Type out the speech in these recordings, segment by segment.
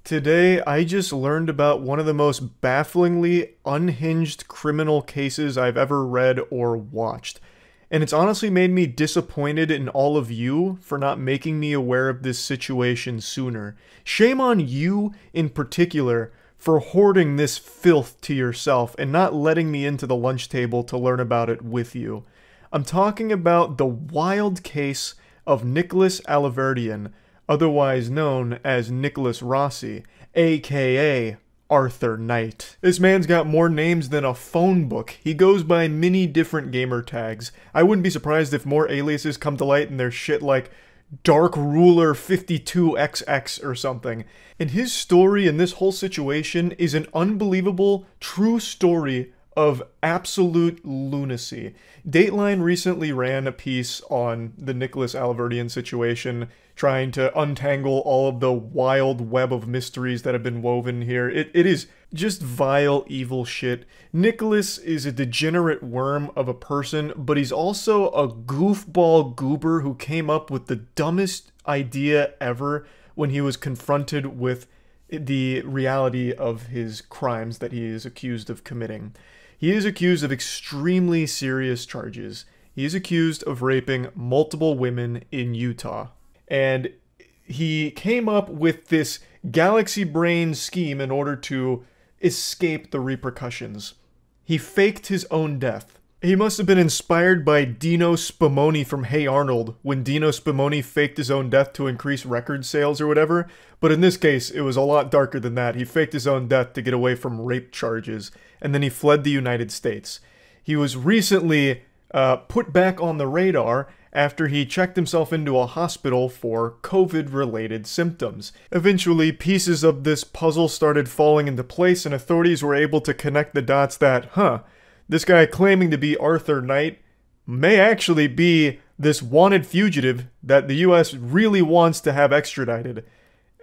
Today, I just learned about one of the most bafflingly unhinged criminal cases I've ever read or watched. And it's honestly made me disappointed in all of you for not making me aware of this situation sooner. Shame on you in particular for hoarding this filth to yourself and not letting me into the lunch table to learn about it with you. I'm talking about the wild case of Nicholas Alaverdian, otherwise known as Nicholas Rossi, aka Arthur Knight. This man's got more names than a phone book. He goes by many different gamer tags. I wouldn't be surprised if more aliases come to light and there's shit like Dark Ruler 52XX or something. And his story in this whole situation is an unbelievable, true story of absolute lunacy. Dateline recently ran a piece on the Nicholas Alaverdian situation, trying to untangle all of the wild web of mysteries that have been woven here. It is just vile, evil shit. Nicholas is a degenerate worm of a person, but he's also a goofball goober who came up with the dumbest idea ever when he was confronted with the reality of his crimes that he is accused of committing. He is accused of extremely serious charges. He is accused of raping multiple women in Utah. And he came up with this galaxy brain scheme in order to escape the repercussions. He faked his own death. He must have been inspired by Dino Spumoni from Hey Arnold, when Dino Spumoni faked his own death to increase record sales or whatever. But in this case, it was a lot darker than that. He faked his own death to get away from rape charges, and then he fled the United States. He was recently put back on the radar after he checked himself into a hospital for COVID-related symptoms. Eventually, pieces of this puzzle started falling into place, and authorities were able to connect the dots that, this guy claiming to be Arthur Knight may actually be this wanted fugitive that the US really wants to have extradited.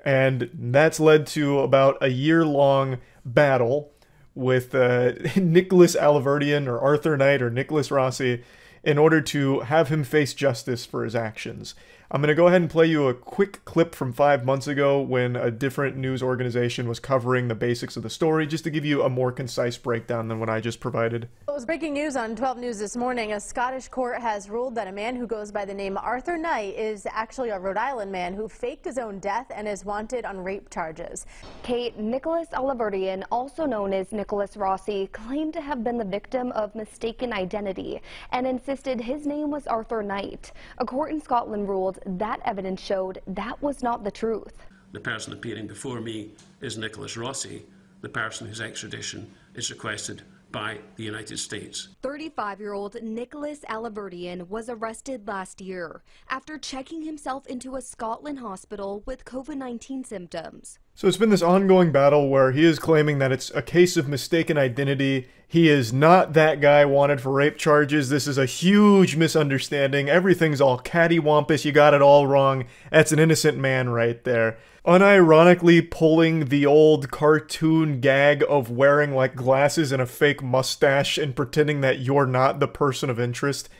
And that's led to about a year-long battle with Nicholas Alaverdian, or Arthur Knight, or Nicholas Rossi, in order to have him face justice for his actions. I'm going to go ahead and play you a quick clip from 5 months ago when a different news organization was covering the basics of the story, just to give you a more concise breakdown than what I just provided. It was breaking news on 12 News this morning. A Scottish court has ruled that a man who goes by the name Arthur Knight is actually a Rhode Island man who faked his own death and is wanted on rape charges. Kate, Nicholas Alaverdian, also known as Nicholas Rossi, claimed to have been the victim of mistaken identity and insisted his name was Arthur Knight. A court in Scotland ruled that evidence showed that was not the truth. The person appearing before me is Nicholas Rossi, the person whose extradition is requested by the United States. 35-year-old Nicholas Alaverdian was arrested last year after checking himself into a Scotland hospital with COVID-19 symptoms. So it's been this ongoing battle where he is claiming that it's a case of mistaken identity. He is not that guy wanted for rape charges. This is a huge misunderstanding. Everything's all cattywampus. You got it all wrong. That's an innocent man right there. Unironically pulling the old cartoon gag of wearing like glasses and a fake mustache and pretending that you're not the person of interest.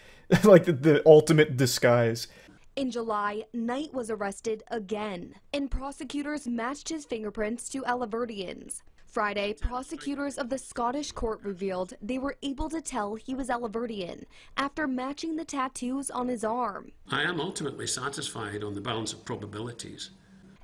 Like the ultimate disguise. In July, Knight was arrested again, and prosecutors matched his fingerprints to Alaverdian's. Friday, prosecutors of the Scottish court revealed they were able to tell he was Alaverdian after matching the tattoos on his arm. I am ultimately satisfied on the balance of probabilities.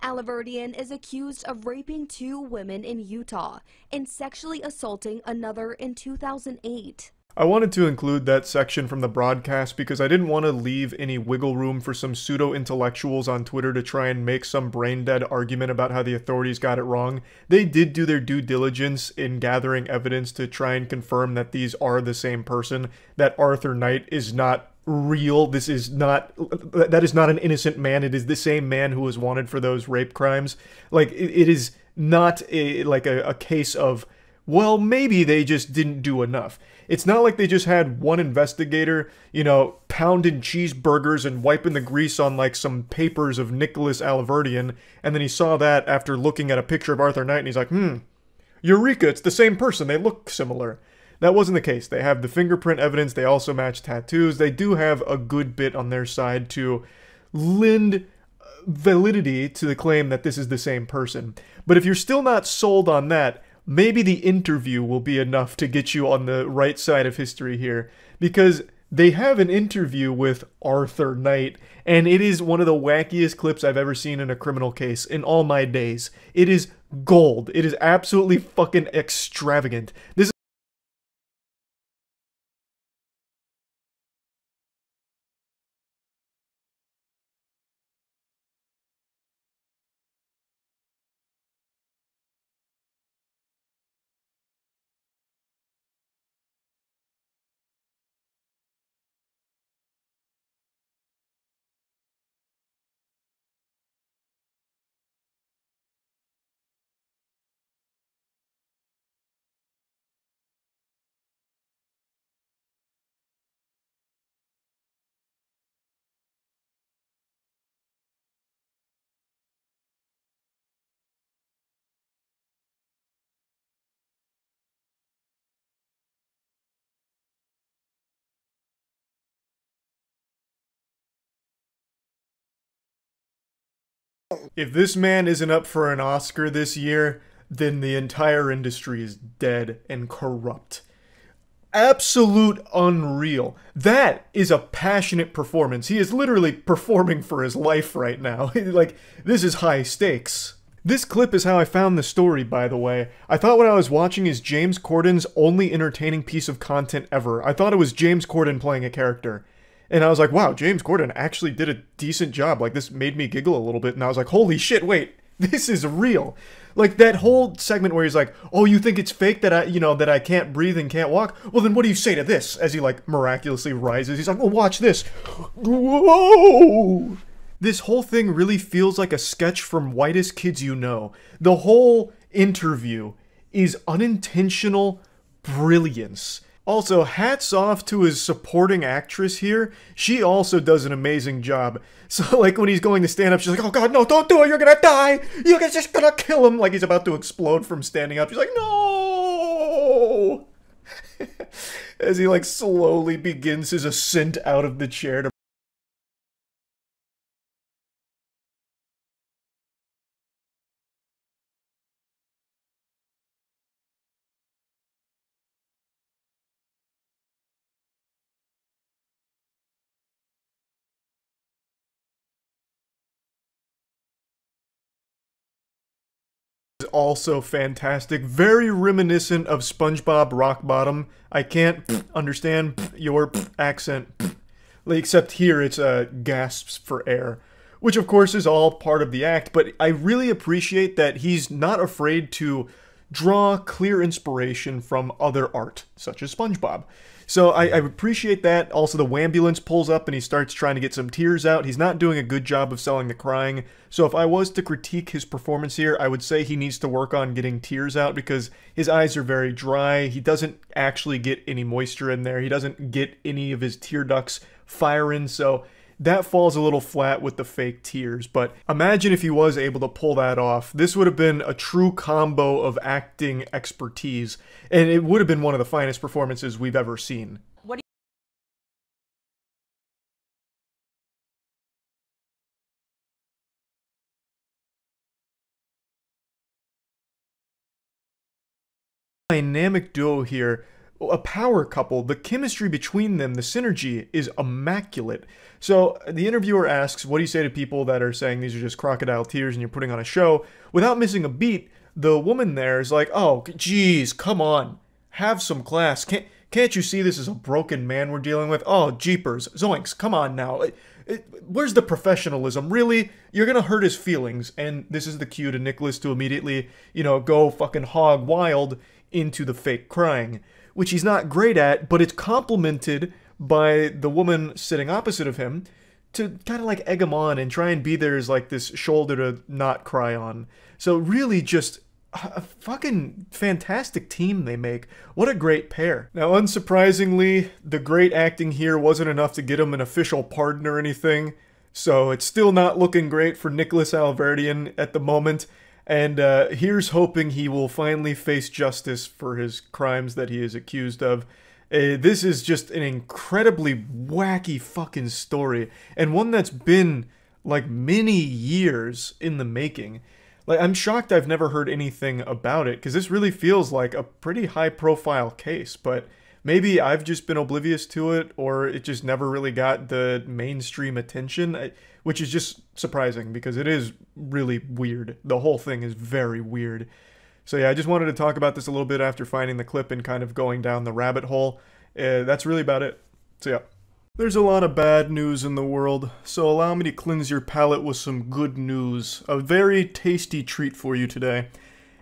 Alaverdian is accused of raping 2 women in Utah and sexually assaulting another in 2008. I wanted to include that section from the broadcast because I didn't want to leave any wiggle room for some pseudo-intellectuals on Twitter to try and make some brain-dead argument about how the authorities got it wrong. They did do their due diligence in gathering evidence to try and confirm that these are the same person, that Arthur Knight is not real. That is not an innocent man. It is the same man who was wanted for those rape crimes. Like, it is not a case of, well, maybe they just didn't do enough. It's not like they just had one investigator, you know, pounding cheeseburgers and wiping the grease on like some papers of Nicholas Alaverdian, and then he saw that after looking at a picture of Arthur Knight, and he's like, Eureka, it's the same person, they look similar. That wasn't the case. They have the fingerprint evidence, they also match tattoos, they do have a good bit on their side to lend validity to the claim that this is the same person. But if you're still not sold on that, maybe the interview will be enough to get you on the right side of history here. Because they have an interview with Arthur Knight, and it is one of the wackiest clips I've ever seen in a criminal case in all my days. It is gold. It is absolutely fucking extravagant. This If this man isn't up for an Oscar this year, then the entire industry is dead and corrupt. Absolute unreal. That is a passionate performance. He is literally performing for his life right now. Like, this is high stakes. This clip is how I found the story, by the way. I thought what I was watching is James Corden's only entertaining piece of content ever. I thought it was James Corden playing a character. And I was like, wow, James Corden actually did a decent job. Like, this made me giggle a little bit. And I was like, holy shit, wait, this is real. Like, that whole segment where he's like, oh, you think it's fake that that I can't breathe and can't walk? Well, then what do you say to this? As he, like, miraculously rises. He's like, well, watch this. Whoa! This whole thing really feels like a sketch from Whitest Kids You Know. The whole interview is unintentional brilliance. Also, hats off to his supporting actress here. She also does an amazing job. So, like, when he's going to stand up, she's like, oh god, no, don't do it, you're gonna die! You're just gonna kill him! Like he's about to explode from standing up. She's like, no! As he, like, slowly begins his ascent out of the chair to also fantastic, very reminiscent of SpongeBob Rockbottom. I can't understand your accent, except here it's gasps for air, which of course is all part of the act, but I really appreciate that he's not afraid to draw clear inspiration from other art, such as SpongeBob. So I appreciate that. Also, the wambulance pulls up and he starts trying to get some tears out. He's not doing a good job of selling the crying. So if I was to critique his performance here, I would say he needs to work on getting tears out because his eyes are very dry. He doesn't actually get any moisture in there. He doesn't get any of his tear ducts firing. So that falls a little flat with the fake tears, but imagine if he was able to pull that off. This would have been a true combo of acting expertise, and it would have been one of the finest performances we've ever seen. Dynamic duo here, a power couple. The chemistry between them, the synergy, is immaculate. So the interviewer asks, what do you say to people that are saying these are just crocodile tears and you're putting on a show? Without missing a beat, the woman there is like, oh, geez, come on, have some class. Can't you see this is a broken man we're dealing with? Oh, jeepers, zoinks, come on now. Where's the professionalism? Really? You're gonna hurt his feelings. And this is the cue to Nicholas to immediately, go fucking hog wild into the fake crying, which he's not great at, but it's complemented by the woman sitting opposite of him to kind of like egg him on and try and be there as like this shoulder to not cry on. So really just a fucking fantastic team they make. What a great pair. Now, unsurprisingly, the great acting here wasn't enough to get him an official pardon or anything, so it's still not looking great for Nicholas Alverdian at the moment. And here's hoping he will finally face justice for his crimes that he is accused of. This is just an incredibly wacky fucking story, and one that's been like many years in the making. Like, I'm shocked I've never heard anything about it, because this really feels like a pretty high-profile case, but maybe I've just been oblivious to it, or it just never really got the mainstream attention, which is just surprising, because it is really weird. The whole thing is very weird. So yeah, I just wanted to talk about this a little bit after finding the clip and kind of going down the rabbit hole. That's really about it. So yeah. There's a lot of bad news in the world, so allow me to cleanse your palate with some good news. A very tasty treat for you today.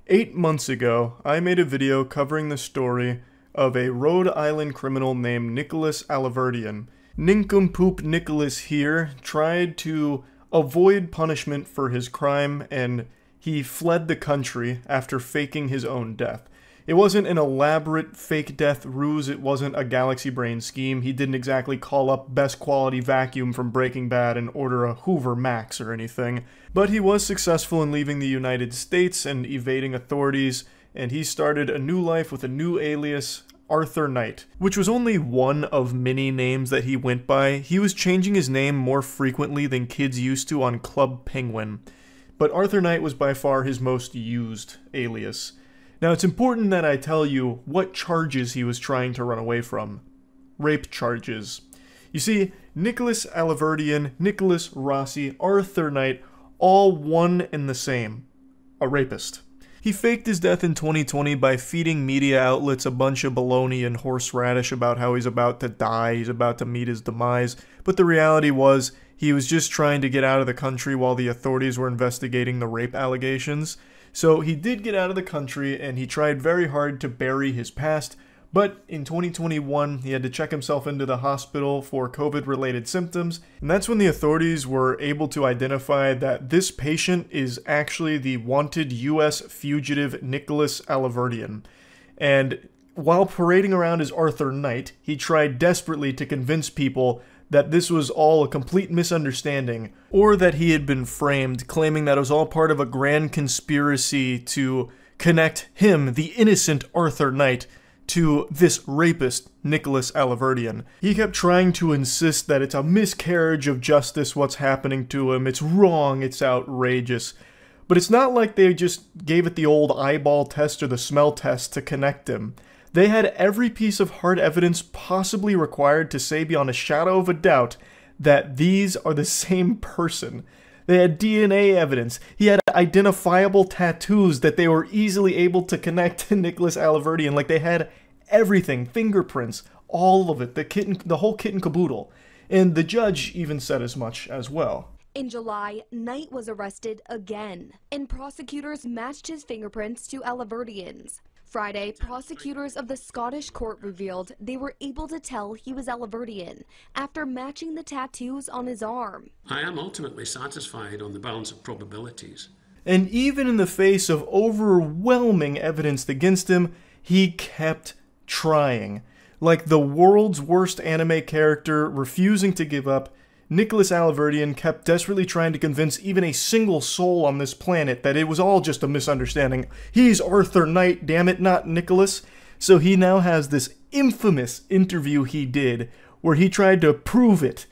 8 months ago, I made a video covering the story of a Rhode Island criminal named Nicholas Alaverdian. Nincompoop Nicholas here tried to avoid punishment for his crime, and he fled the country after faking his own death. It wasn't an elaborate fake death ruse, it wasn't a galaxy brain scheme, he didn't exactly call up best quality vacuum from Breaking Bad and order a Hoover Max or anything, but he was successful in leaving the United States and evading authorities, and he started a new life with a new alias, Arthur Knight, which was only one of many names that he went by. He was changing his name more frequently than kids used to on Club Penguin, but Arthur Knight was by far his most used alias. Now, it's important that I tell you what charges he was trying to run away from. Rape charges. You see, Nicholas Alaverdian, Nicholas Rossi, Arthur Knight, all one and the same. A rapist. He faked his death in 2020 by feeding media outlets a bunch of baloney and horseradish about how he's about to die, he's about to meet his demise, but the reality was, he was just trying to get out of the country while the authorities were investigating the rape allegations. So he did get out of the country, and he tried very hard to bury his past, but in 2021, he had to check himself into the hospital for COVID-related symptoms, and that's when the authorities were able to identify that this patient is actually the wanted U.S. fugitive Nicholas Alaverdian. And while parading around as Arthur Knight, he tried desperately to convince people that this was all a complete misunderstanding, or that he had been framed, claiming that it was all part of a grand conspiracy to connect him, the innocent Arthur Knight, to this rapist, Nicholas Alaverdian. He kept trying to insist that it's a miscarriage of justice what's happening to him, it's wrong, it's outrageous. But it's not like they just gave it the old eyeball test or the smell test to connect him. They had every piece of hard evidence possibly required to say beyond a shadow of a doubt that these are the same person. They had DNA evidence. He had identifiable tattoos that they were easily able to connect to Nicholas Alaverdian. Like, they had everything, fingerprints, all of it, the whole kit and caboodle. And the judge even said as much as well. In July, Knight was arrested again, and prosecutors matched his fingerprints to Alaverdian's. Friday, prosecutors of the Scottish court revealed they were able to tell he was Alaverdian after matching the tattoos on his arm. I am ultimately satisfied on the balance of probabilities. And even in the face of overwhelming evidence against him, he kept trying. Like the world's worst anime character refusing to give up, Nicholas Alaverdian kept desperately trying to convince even a single soul on this planet that it was all just a misunderstanding. He's Arthur Knight, damn it, not Nicholas. So he now has this infamous interview he did where he tried to prove it.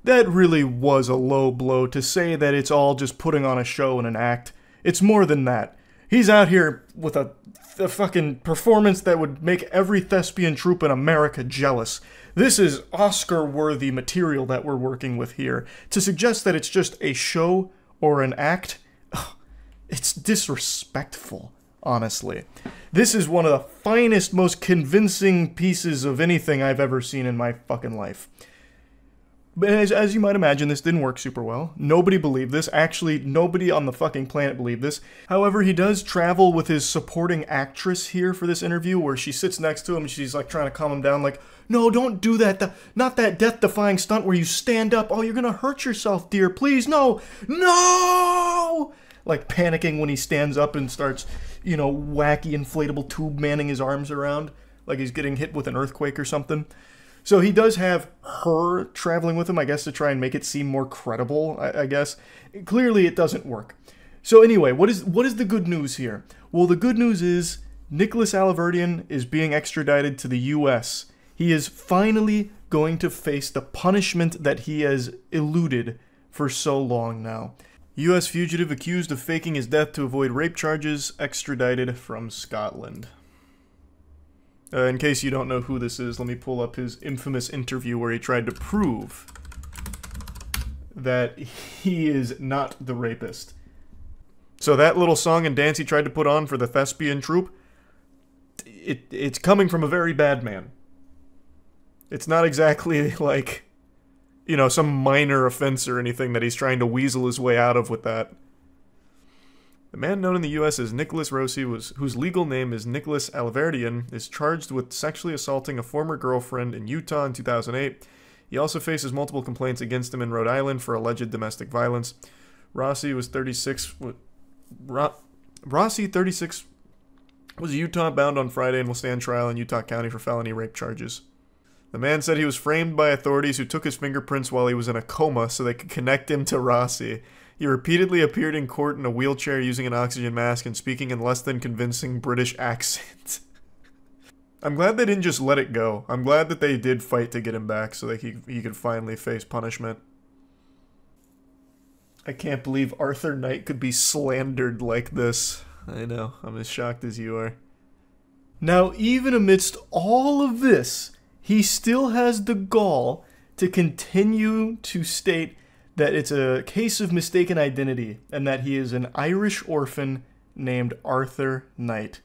That really was a low blow to say that it's all just putting on a show and an act. It's more than that. He's out here with a fucking performance that would make every thespian troupe in America jealous. This is Oscar-worthy material that we're working with here. To suggest that it's just a show or an act, it's disrespectful. honestly. This is one of the finest, most convincing pieces of anything I've ever seen in my fucking life. But as you might imagine, this didn't work super well. Nobody believed this. Actually, nobody on the fucking planet believed this. However, he does travel with his supporting actress here for this interview, where she sits next to him and she's like trying to calm him down, like, no, don't do that. Not that death-defying stunt where you stand up. Oh, you're gonna hurt yourself, dear. Please, no. No! Like panicking when he stands up and starts, you know, wacky inflatable tube manning his arms around, like he's getting hit with an earthquake or something. So he does have her traveling with him, I guess, to try and make it seem more credible, I guess. Clearly, it doesn't work. So anyway, what is the good news here? Well, the good news is Nicholas Alaverdian is being extradited to the U.S. He is finally going to face the punishment that he has eluded for so long now. U.S. fugitive accused of faking his death to avoid rape charges, extradited from Scotland. In case you don't know who this is, let me pull up his infamous interview where he tried to prove that he is not the rapist. So that little song and dance he tried to put on for the thespian troupe, it's coming from a very bad man. It's not exactly like, you know, some minor offense or anything that he's trying to weasel his way out of with that. The man known in the U.S. as Nicholas Rossi, whose legal name is Nicholas Alaverdian, is charged with sexually assaulting a former girlfriend in Utah in 2008. He also faces multiple complaints against him in Rhode Island for alleged domestic violence. Rossi was 36. Rossi, 36, was Utah bound on Friday and will stand trial in Utah County for felony rape charges. The man said he was framed by authorities who took his fingerprints while he was in a coma so they could connect him to Rossi. He repeatedly appeared in court in a wheelchair using an oxygen mask and speaking in less than convincing British accent. I'm glad they didn't just let it go. I'm glad that they did fight to get him back so that he could finally face punishment. I can't believe Arthur Knight could be slandered like this. I know, I'm as shocked as you are. Now, even amidst all of this, he still has the gall to continue to state that it's a case of mistaken identity and that he is an Irish orphan named Arthur Knight.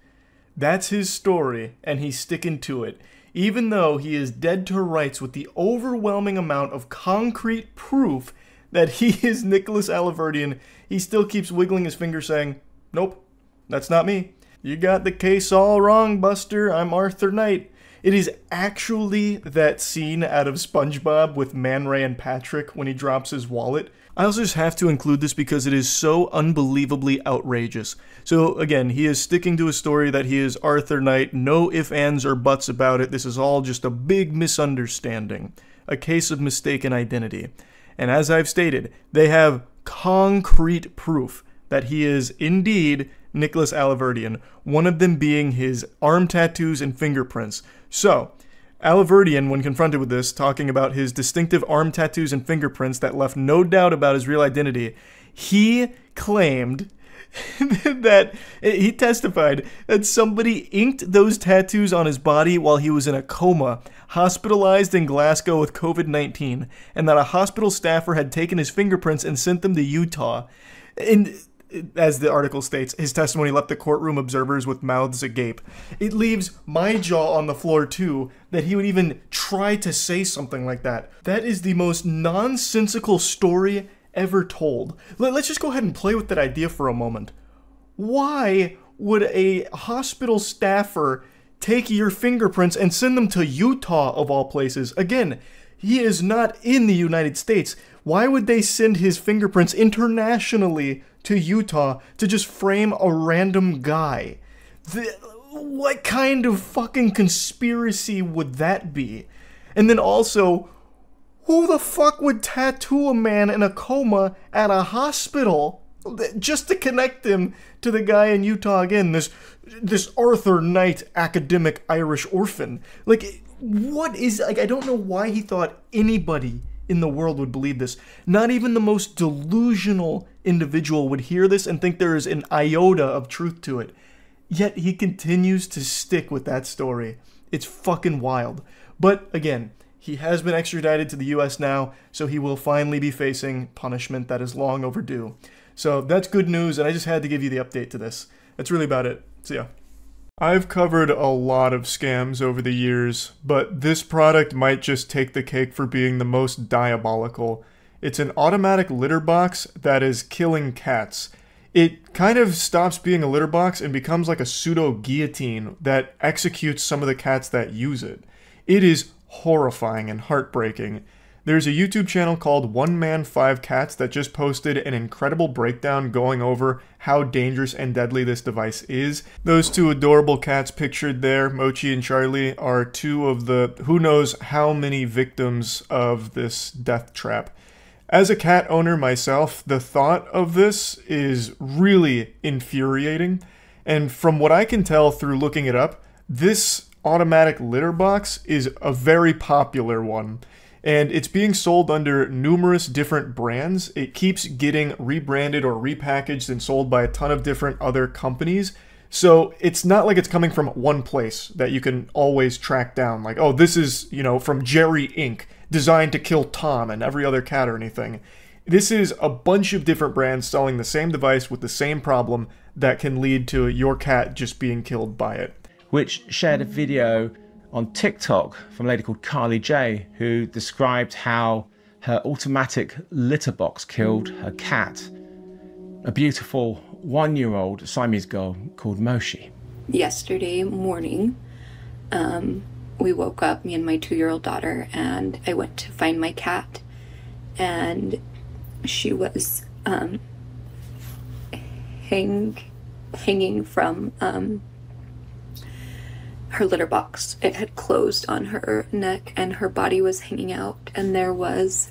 That's his story, and he's sticking to it. Even though he is dead to rights with the overwhelming amount of concrete proof that he is Nicholas Alaverdian, he still keeps wiggling his finger saying, nope, that's not me. You got the case all wrong, Buster. I'm Arthur Knight. It is actually that scene out of SpongeBob with Man Ray and Patrick when he drops his wallet. I also just have to include this because it is so unbelievably outrageous. So again, he is sticking to a story that he is Arthur Knight. No ifs, ands, or buts about it. This is all just a big misunderstanding. A case of mistaken identity. And as I've stated, they have concrete proof that he is indeed Nicholas Alaverdian, one of them being his arm tattoos and fingerprints. So, Alaverdian, when confronted with this, talking about his distinctive arm tattoos and fingerprints that left no doubt about his real identity, he claimed that he testified that somebody inked those tattoos on his body while he was in a coma, hospitalized in Glasgow with COVID-19, and that a hospital staffer had taken his fingerprints and sent them to Utah. And as the article states, his testimony left the courtroom observers with mouths agape. It leaves my jaw on the floor too, that he would even try to say something like that. That is the most nonsensical story ever told. Let's just go ahead and play with that idea for a moment. Why would a hospital staffer take your fingerprints and send them to Utah, of all places? Again, he is not in the United States. Why would they send his fingerprints internationally to Utah to just frame a random guy? What kind of fucking conspiracy would that be? And then also, who the fuck would tattoo a man in a coma at a hospital just to connect him to the guy in Utah again, this Arthur Knight academic Irish orphan? Like, what is, like, I don't know why he thought anybody in the world would believe this. Not even the most delusional individual would hear this and think there is an iota of truth to it. Yet he continues to stick with that story. It's fucking wild. But again, he has been extradited to the US now, so he will finally be facing punishment that is long overdue. So that's good news, and I just had to give you the update to this. That's really about it. See ya. I've covered a lot of scams over the years, but this product might just take the cake for being the most diabolical. It's an automatic litter box that is killing cats. It kind of stops being a litter box and becomes like a pseudo-guillotine that executes some of the cats that use it. It is horrifying and heartbreaking. There's a YouTube channel called 1 Man 5 Cats that just posted an incredible breakdown going over how dangerous and deadly this device is. Those two adorable cats pictured there, Mochi and Charlie, are two of the who knows how many victims of this death trap. As a cat owner myself, the thought of this is really infuriating, and from what I can tell through looking it up, this automatic litter box is a very popular one. And it's being sold under numerous different brands. It keeps getting rebranded or repackaged and sold by a ton of different other companies. So it's not like it's coming from one place that you can always track down. Like, oh, this is, from Jerry Inc., designed to kill Tom and every other cat or anything. This is a bunch of different brands selling the same device with the same problem that can lead to your cat just being killed by it. Which shared a video on TikTok from a lady called Carly J, who described how her automatic litter box killed her cat, a beautiful 1-year-old Siamese girl called Moshi. Yesterday morning, we woke up, me and my 2-year-old daughter, and I went to find my cat, and she was hanging from her litter box. It had closed on her neck and her body was hanging out, and there was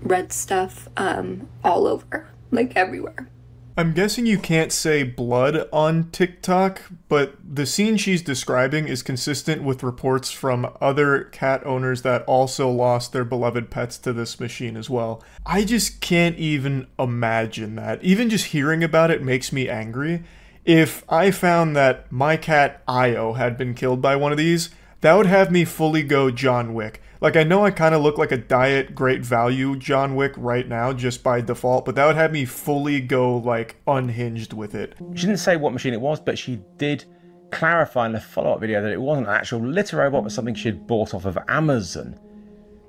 red stuff all over, like everywhere. I'm guessing you can't say blood on TikTok, but the scene she's describing is consistent with reports from other cat owners that also lost their beloved pets to this machine as well. I just can't even imagine that. Even just hearing about it makes me angry. If I found that my cat Io had been killed by one of these, that would have me fully go John Wick. Like, I know I kind of look like a diet great value John Wick right now just by default, but that would have me fully go, like, unhinged with it. She didn't say what machine it was, but she did clarify in the follow-up video that it wasn't an actual litter robot, but something she had bought off of Amazon.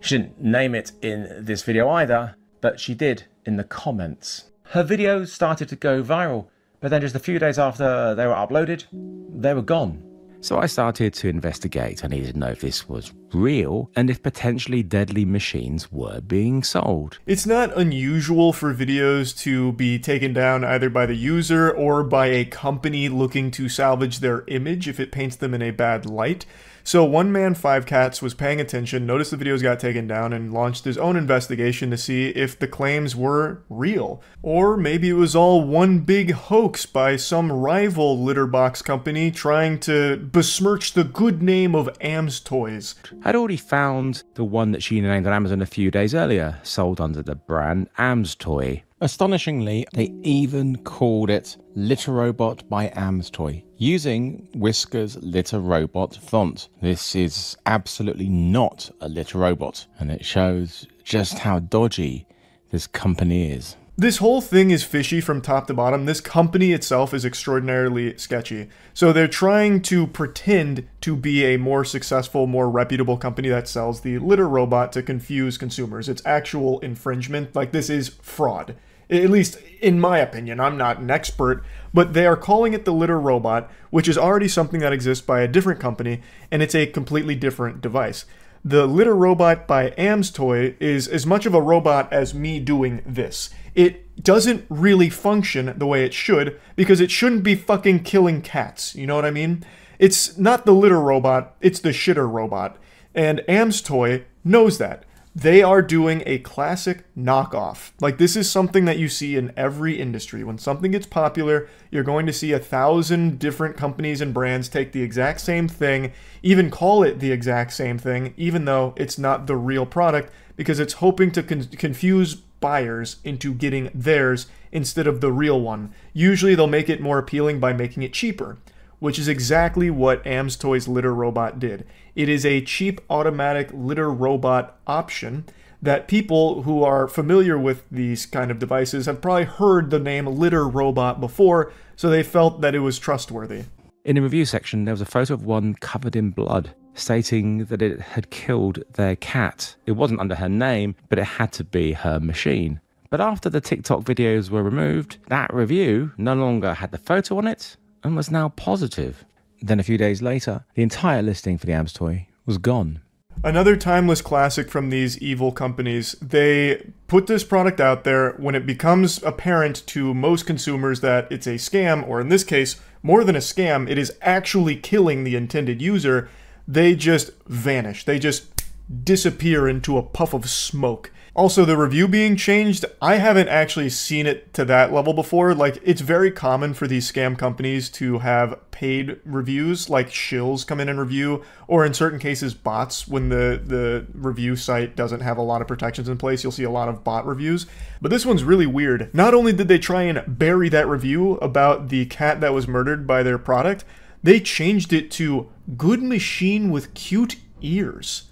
She didn't name it in this video either, but she did in the comments. Her videos started to go viral, but then just a few days after they were uploaded, they were gone. So I started to investigate. I needed to know if this was real and if potentially deadly machines were being sold. It's not unusual for videos to be taken down either by the user or by a company looking to salvage their image if it paints them in a bad light. So 1 Man 5 Cats was paying attention, noticed the videos got taken down, and launched his own investigation to see if the claims were real. Or maybe it was all one big hoax by some rival litter box company trying to besmirch the good name of Am's Toys. I'd already found the one that she named on Amazon a few days earlier, sold under the brand Am's Toy. Astonishingly, they even called it Litter Robot by Am's Toy, using Whisker's Litter Robot font. This is absolutely not a litter robot, and it shows just how dodgy this company is. This whole thing is fishy from top to bottom. This company itself is extraordinarily sketchy. So they're trying to pretend to be a more successful, more reputable company that sells the litter robot to confuse consumers. It's actual infringement. Like, this is fraud. At least in my opinion. I'm not an expert, but they are calling it the litter robot, which is already something that exists by a different company, and it's a completely different device. The litter robot by Am's Toy is as much of a robot as me doing this. It doesn't really function the way it should, because it shouldn't be fucking killing cats, you know what I mean? It's not the litter robot, it's the shitter robot. And Am's Toy knows that. They are doing a classic knockoff. Like, this is something that you see in every industry. When something gets popular, you're going to see 1,000 different companies and brands take the exact same thing, even call it the exact same thing, even though it's not the real product, because it's hoping to confuse buyers into getting theirs instead of the real one. Usually they'll make it more appealing by making it cheaper, which is exactly what Am's Toy's litter robot did. It is a cheap automatic litter robot option that people who are familiar with these kind of devices have probably heard the name litter robot before, so they felt that it was trustworthy. In the review section, there was a photo of one covered in blood, stating that it had killed their cat. It wasn't under her name, but it had to be her machine. But after the TikTok videos were removed, that review no longer had the photo on it and was now positive. Then a few days later, the entire listing for the AMS toy was gone. Another timeless classic from these evil companies. They put this product out there. When it becomes apparent to most consumers that it's a scam, or in this case, more than a scam, it is actually killing the intended user, they just vanish. They just disappear into a puff of smoke. Also, the review being changed, I haven't actually seen it to that level before. Like, it's very common for these scam companies to have paid reviews, like shills come in and review, or in certain cases bots. When the review site doesn't have a lot of protections in place, you'll see a lot of bot reviews. But this one's really weird. Not only did they try and bury that review about the cat that was murdered by their product, they changed it to "good machine with cute ears."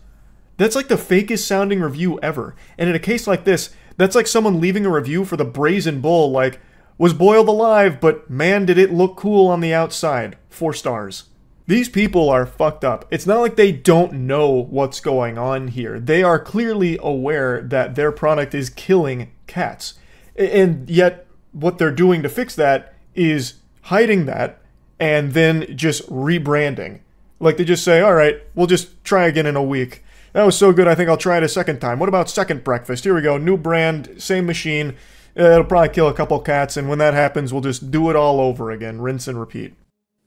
That's like the fakest sounding review ever. And in a case like this, that's like someone leaving a review for the Brazen Bull, like, "was boiled alive, but man did it look cool on the outside. 4 stars. These people are fucked up. It's not like they don't know what's going on here. They are clearly aware that their product is killing cats. And yet, what they're doing to fix that is hiding that and then just rebranding. Like, they just say, "Alright, we'll just try again in a week. That was so good, I think I'll try it a second time. What about second breakfast? Here we go, new brand, same machine. It'll probably kill a couple cats, and when that happens, we'll just do it all over again, rinse and repeat."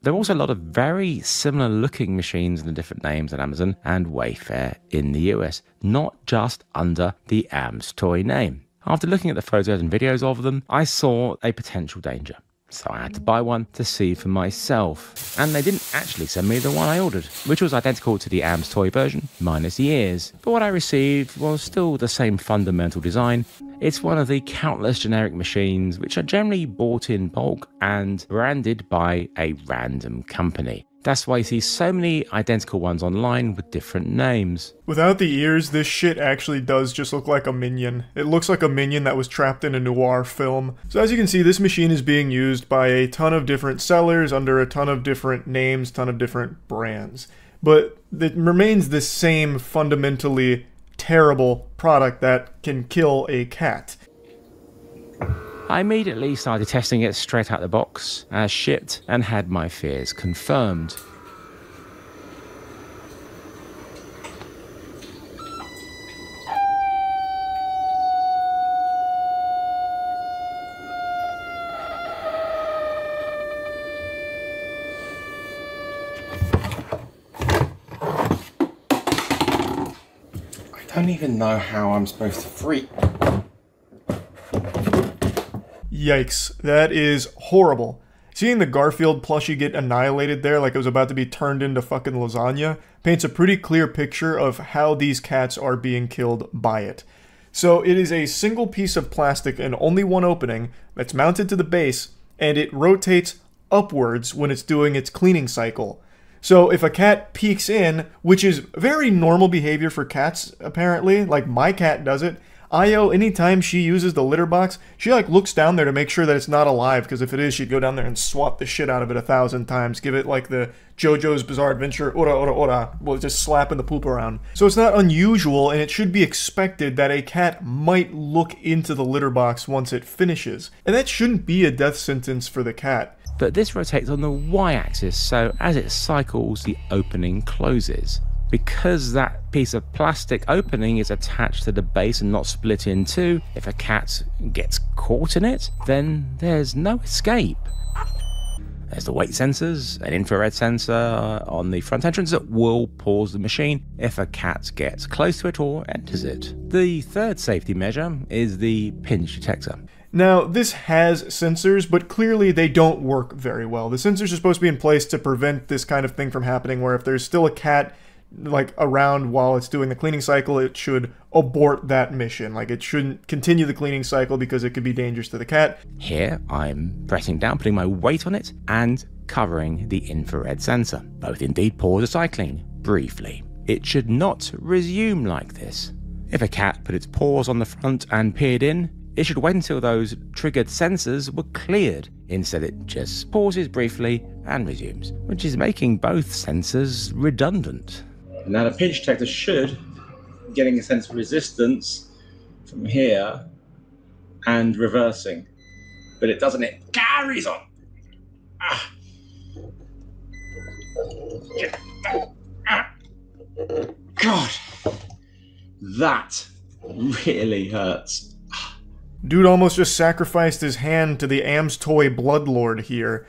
There are also a lot of very similar looking machines and different names at Amazon and Wayfair in the US, not just under the AMS toy name. After looking at the photos and videos of them, I saw a potential danger. So I had to buy one to see for myself. And they didn't actually send me the one I ordered, which was identical to the AMS toy version, minus the ears. But what I received was still the same fundamental design. It's one of the countless generic machines which are generally bought in bulk and branded by a random company. That's why you see so many identical ones online with different names. Without the ears, this shit actually does just look like a minion. It looks like a minion that was trapped in a noir film. So as you can see, this machine is being used by a ton of different sellers under a ton of different names, ton of different brands. But it remains the same fundamentally terrible product that can kill a cat. I immediately started testing it straight out the box, as shipped, and had my fears confirmed. I don't even know how I'm supposed to freak. Yikes, that is horrible. Seeing the Garfield plushie get annihilated there like it was about to be turned into fucking lasagna paints a pretty clear picture of how these cats are being killed by it. So it is a single piece of plastic and only one opening that's mounted to the base, and it rotates upwards when it's doing its cleaning cycle. So if a cat peeks in, which is very normal behavior for cats apparently, like my cat does it, Io, anytime she uses the litter box, she like looks down there to make sure that it's not alive, because if it is, she'd go down there and swat the shit out of it 1,000 times, give it like the JoJo's Bizarre Adventure, ora ora ora, well, just slapping the poop around. So it's not unusual, and it should be expected that a cat might look into the litter box once it finishes. And that shouldn't be a death sentence for the cat. But this rotates on the y-axis, so as it cycles, the opening closes. Because that piece of plastic opening is attached to the base and not split in two, if a cat gets caught in it, then there's no escape. There's the weight sensors, an infrared sensor on the front entrance that will pause the machine if a cat gets close to it or enters it. The third safety measure is the pinch detector. Now, this has sensors, but clearly they don't work very well. The sensors are supposed to be in place to prevent this kind of thing from happening, where if there's still a cat like around while it's doing the cleaning cycle, it should abort that mission. Like, it shouldn't continue the cleaning cycle because it could be dangerous to the cat. Here I'm pressing down, putting my weight on it and covering the infrared sensor. Both indeed pause the cycling briefly. It should not resume like this. If a cat put its paws on the front and peered in, it should wait until those triggered sensors were cleared. Instead, it just pauses briefly and resumes, which is making both sensors redundant. Now the pinch detector should be getting a sense of resistance from here and reversing, but it doesn't. It carries on. God, that really hurts. Dude almost just sacrificed his hand to the Am's Toy Bloodlord here.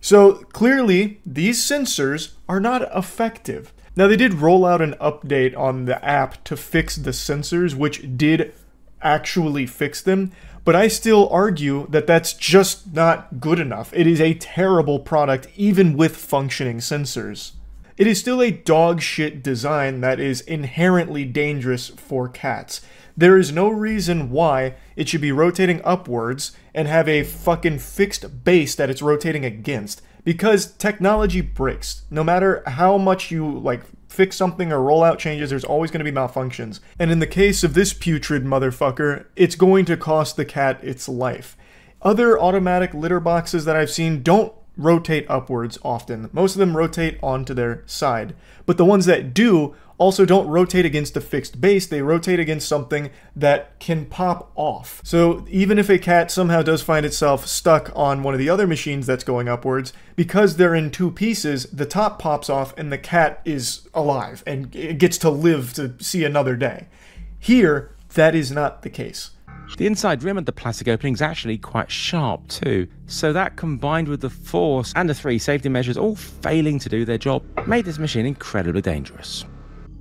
So clearly, these sensors are not effective. Now they did roll out an update on the app to fix the sensors, which did actually fix them, but I still argue that that's just not good enough. It is a terrible product even with functioning sensors. It is still a dog shit design that is inherently dangerous for cats. There is no reason why it should be rotating upwards and have a fucking fixed base that it's rotating against. Because technology breaks. No matter how much you, fix something or roll out changes, there's always going to be malfunctions. And in the case of this putrid motherfucker, it's going to cost the cat its life. Other automatic litter boxes that I've seen don't rotate upwards often. Most of them rotate onto their side. But the ones that do also don't rotate against a fixed base, they rotate against something that can pop off. So even if a cat somehow does find itself stuck on one of the other machines that's going upwards, because they're in two pieces, the top pops off and the cat is alive and it gets to live to see another day. Here, that is not the case. The inside rim of the plastic opening is actually quite sharp too, so that combined with the force and the 3 safety measures all failing to do their job made this machine incredibly dangerous.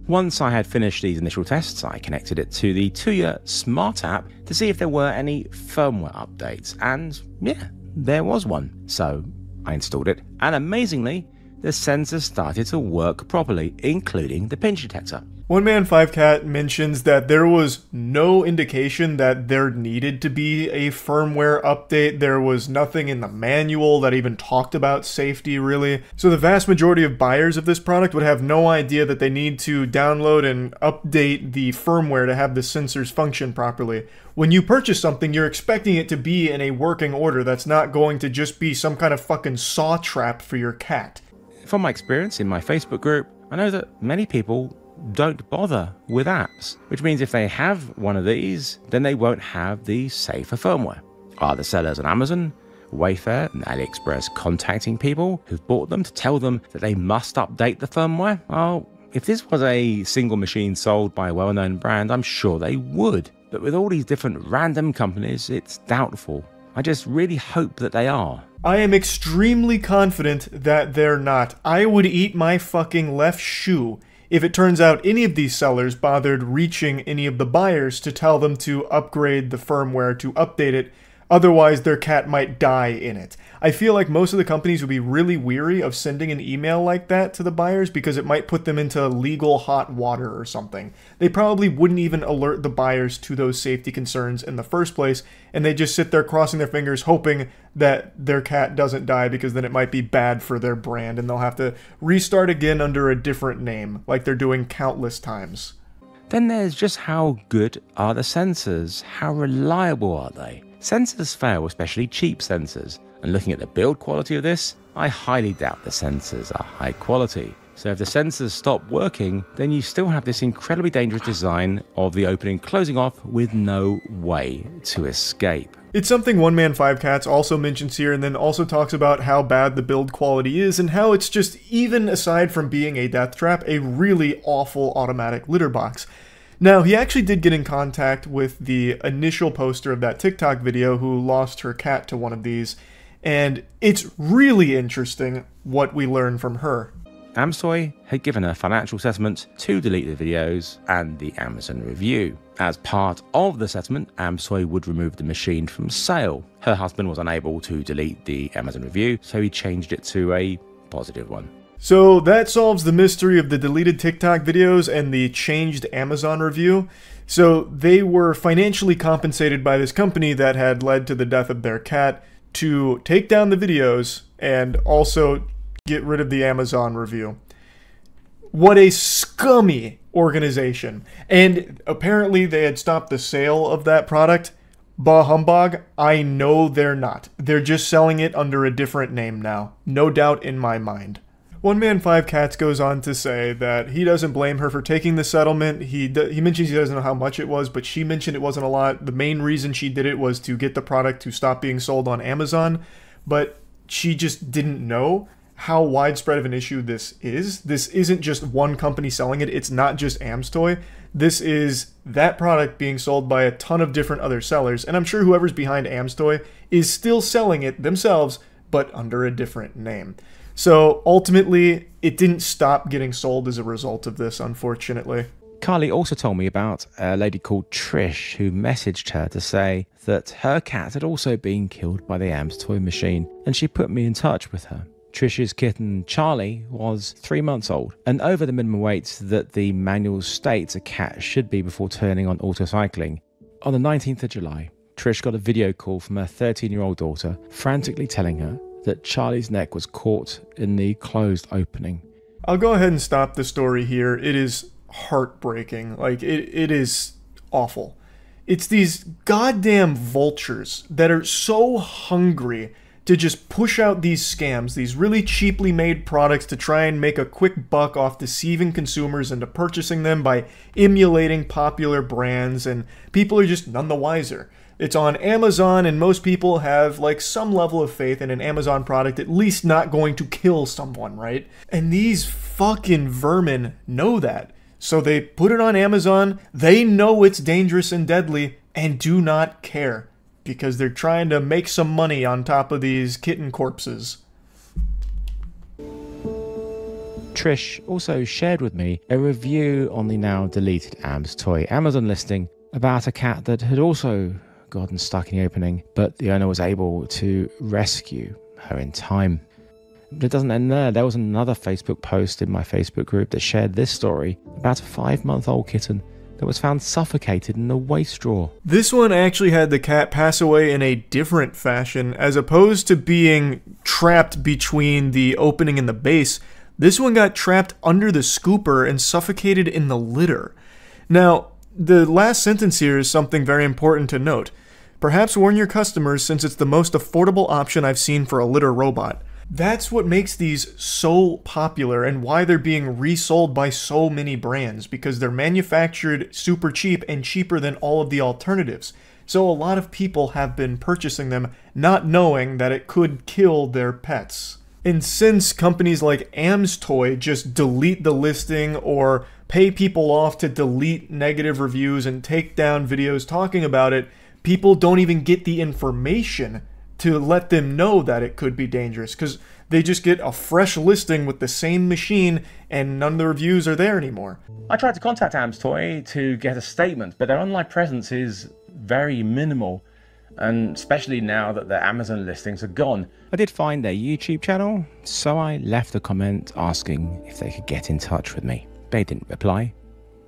Once I had finished these initial tests, I connected it to the Tuya Smart app to see if there were any firmware updates, and yeah, there was one. So I installed it, and amazingly, the sensors started to work properly, including the pinch detector. One Man 5 Cat mentions that there was no indication that there needed to be a firmware update. There was nothing in the manual that even talked about safety, really. So the vast majority of buyers of this product would have no idea that they need to download and update the firmware to have the sensors function properly. When you purchase something, you're expecting it to be in a working order. That's not going to just be some kind of fucking saw trap for your cat. From my experience in my Facebook group, I know that many people don't bother with apps, which means if they have one of these, then they won't have the safer firmware. Are the sellers on Amazon, Wayfair and AliExpress contacting people who've bought them to tell them that they must update the firmware? Well, if this was a single machine sold by a well-known brand, I'm sure they would. But with all these different random companies, it's doubtful. I just really hope that they are. I am extremely confident that they're not. I would eat my fucking left shoe if it turns out any of these sellers bothered reaching any of the buyers to tell them to upgrade the firmware, to update it, otherwise their cat might die in it. I feel like most of the companies would be really weary of sending an email like that to the buyers because it might put them into legal hot water or something. They probably wouldn't even alert the buyers to those safety concerns in the first place, and they just sit there crossing their fingers hoping that their cat doesn't die because then it might be bad for their brand and they'll have to restart again under a different name, like they're doing countless times. Then there's just how good are the sensors? How reliable are they? Sensors fail, especially cheap sensors. And looking at the build quality of this, I highly doubt the sensors are high quality. So if the sensors stop working, then you still have this incredibly dangerous design of the opening closing off with no way to escape. It's something One Man 5 Cats also mentions here, and then also talks about how bad the build quality is and how it's just, even aside from being a death trap, a really awful automatic litter box. Now, he actually did get in contact with the initial poster of that TikTok video who lost her cat to one of these, and it's really interesting what we learn from her. AmSoy had given her financial settlement to delete the videos and the Amazon review. As part of the settlement, AmSoy would remove the machine from sale. Her husband was unable to delete the Amazon review, so he changed it to a positive one. So that solves the mystery of the deleted TikTok videos and the changed Amazon review. So they were financially compensated by this company that had led to the death of their cat to take down the videos and also get rid of the Amazon review. What a scummy organization. And apparently they had stopped the sale of that product. Bah humbug, I know they're not. They're just selling it under a different name now. No doubt in my mind. One Man 5 Cats goes on to say that he doesn't blame her for taking the settlement. He mentions he doesn't know how much it was, but she mentioned it wasn't a lot. The main reason she did it was to get the product to stop being sold on Amazon, but she just didn't know how widespread of an issue this is. This isn't just one company selling it. It's not just Amstoy. This is that product being sold by a ton of different other sellers, and I'm sure whoever's behind Amstoy is still selling it themselves, but under a different name. So ultimately, it didn't stop getting sold as a result of this, unfortunately. Carly also told me about a lady called Trish who messaged her to say that her cat had also been killed by the Amstoy machine, and she put me in touch with her. Trish's kitten Charlie was 3 months old and over the minimum weight that the manual states a cat should be before turning on autocycling. On the 19th of July, Trish got a video call from her 13-year-old daughter frantically telling her that Charlie's neck was caught in the closed opening. I'll go ahead and stop the story here. It is heartbreaking. Like, it is awful. It's these goddamn vultures that are so hungry to just push out these scams, these really cheaply made products to try and make a quick buck off deceiving consumers into purchasing them by emulating popular brands, and people are just none the wiser. It's on Amazon, and most people have like some level of faith in an Amazon product at least not going to kill someone, right? And these fucking vermin know that. So they put it on Amazon, they know it's dangerous and deadly, and do not care. Because they're trying to make some money on top of these kitten corpses. Trish also shared with me a review on the now deleted Amstoy Amazon listing about a cat that had also gotten stuck in the opening, but the owner was able to rescue her in time. But it doesn't end there. There was another Facebook post in my Facebook group that shared this story about a 5-month-old kitten that was found suffocated in a waste drawer. This one actually had the cat pass away in a different fashion. As opposed to being trapped between the opening and the base, this one got trapped under the scooper and suffocated in the litter. Now, the last sentence here is something very important to note. Perhaps warn your customers since it's the most affordable option I've seen for a litter robot. That's what makes these so popular and why they're being resold by so many brands, because they're manufactured super cheap and cheaper than all of the alternatives. So a lot of people have been purchasing them not knowing that it could kill their pets. And since companies like Amstoy just delete the listing or pay people off to delete negative reviews and take down videos talking about it, people don't even get the information to let them know that it could be dangerous, because they just get a fresh listing with the same machine and none of the reviews are there anymore. I tried to contact Amstoy to get a statement, but their online presence is very minimal, and especially now that their Amazon listings are gone. I did find their YouTube channel, so I left a comment asking if they could get in touch with me. They didn't reply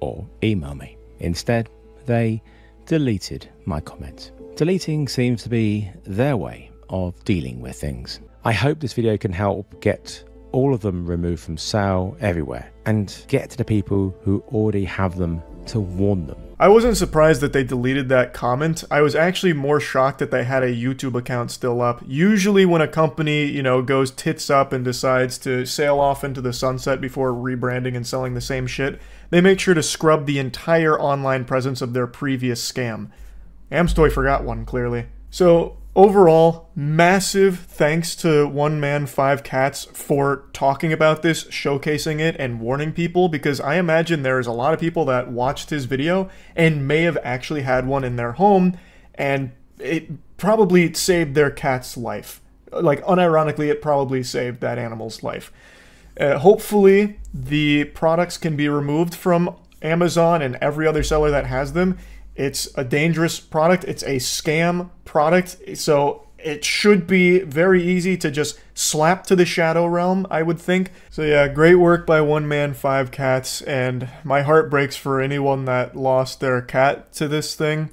or email me. Instead, they deleted my comment. Deleting seems to be their way of dealing with things. I hope this video can help get all of them removed from sale everywhere and get to the people who already have them to warn them. I wasn't surprised that they deleted that comment. I was actually more shocked that they had a YouTube account still up. Usually when a company, goes tits up and decides to sail off into the sunset before rebranding and selling the same shit, they make sure to scrub the entire online presence of their previous scam. Amstoy forgot one, clearly. So, overall, massive thanks to One Man 5 Cats for talking about this, showcasing it, and warning people, because I imagine there's a lot of people that watched his video and may have actually had one in their home, and it probably saved their cat's life. Like, unironically, it probably saved that animal's life. Hopefully, the products can be removed from Amazon and every other seller that has them. It's a dangerous product. It's a scam product. So it should be very easy to just slap to the shadow realm, I would think. So yeah, great work by One Man 5 Cats. And my heart breaks for anyone that lost their cat to this thing.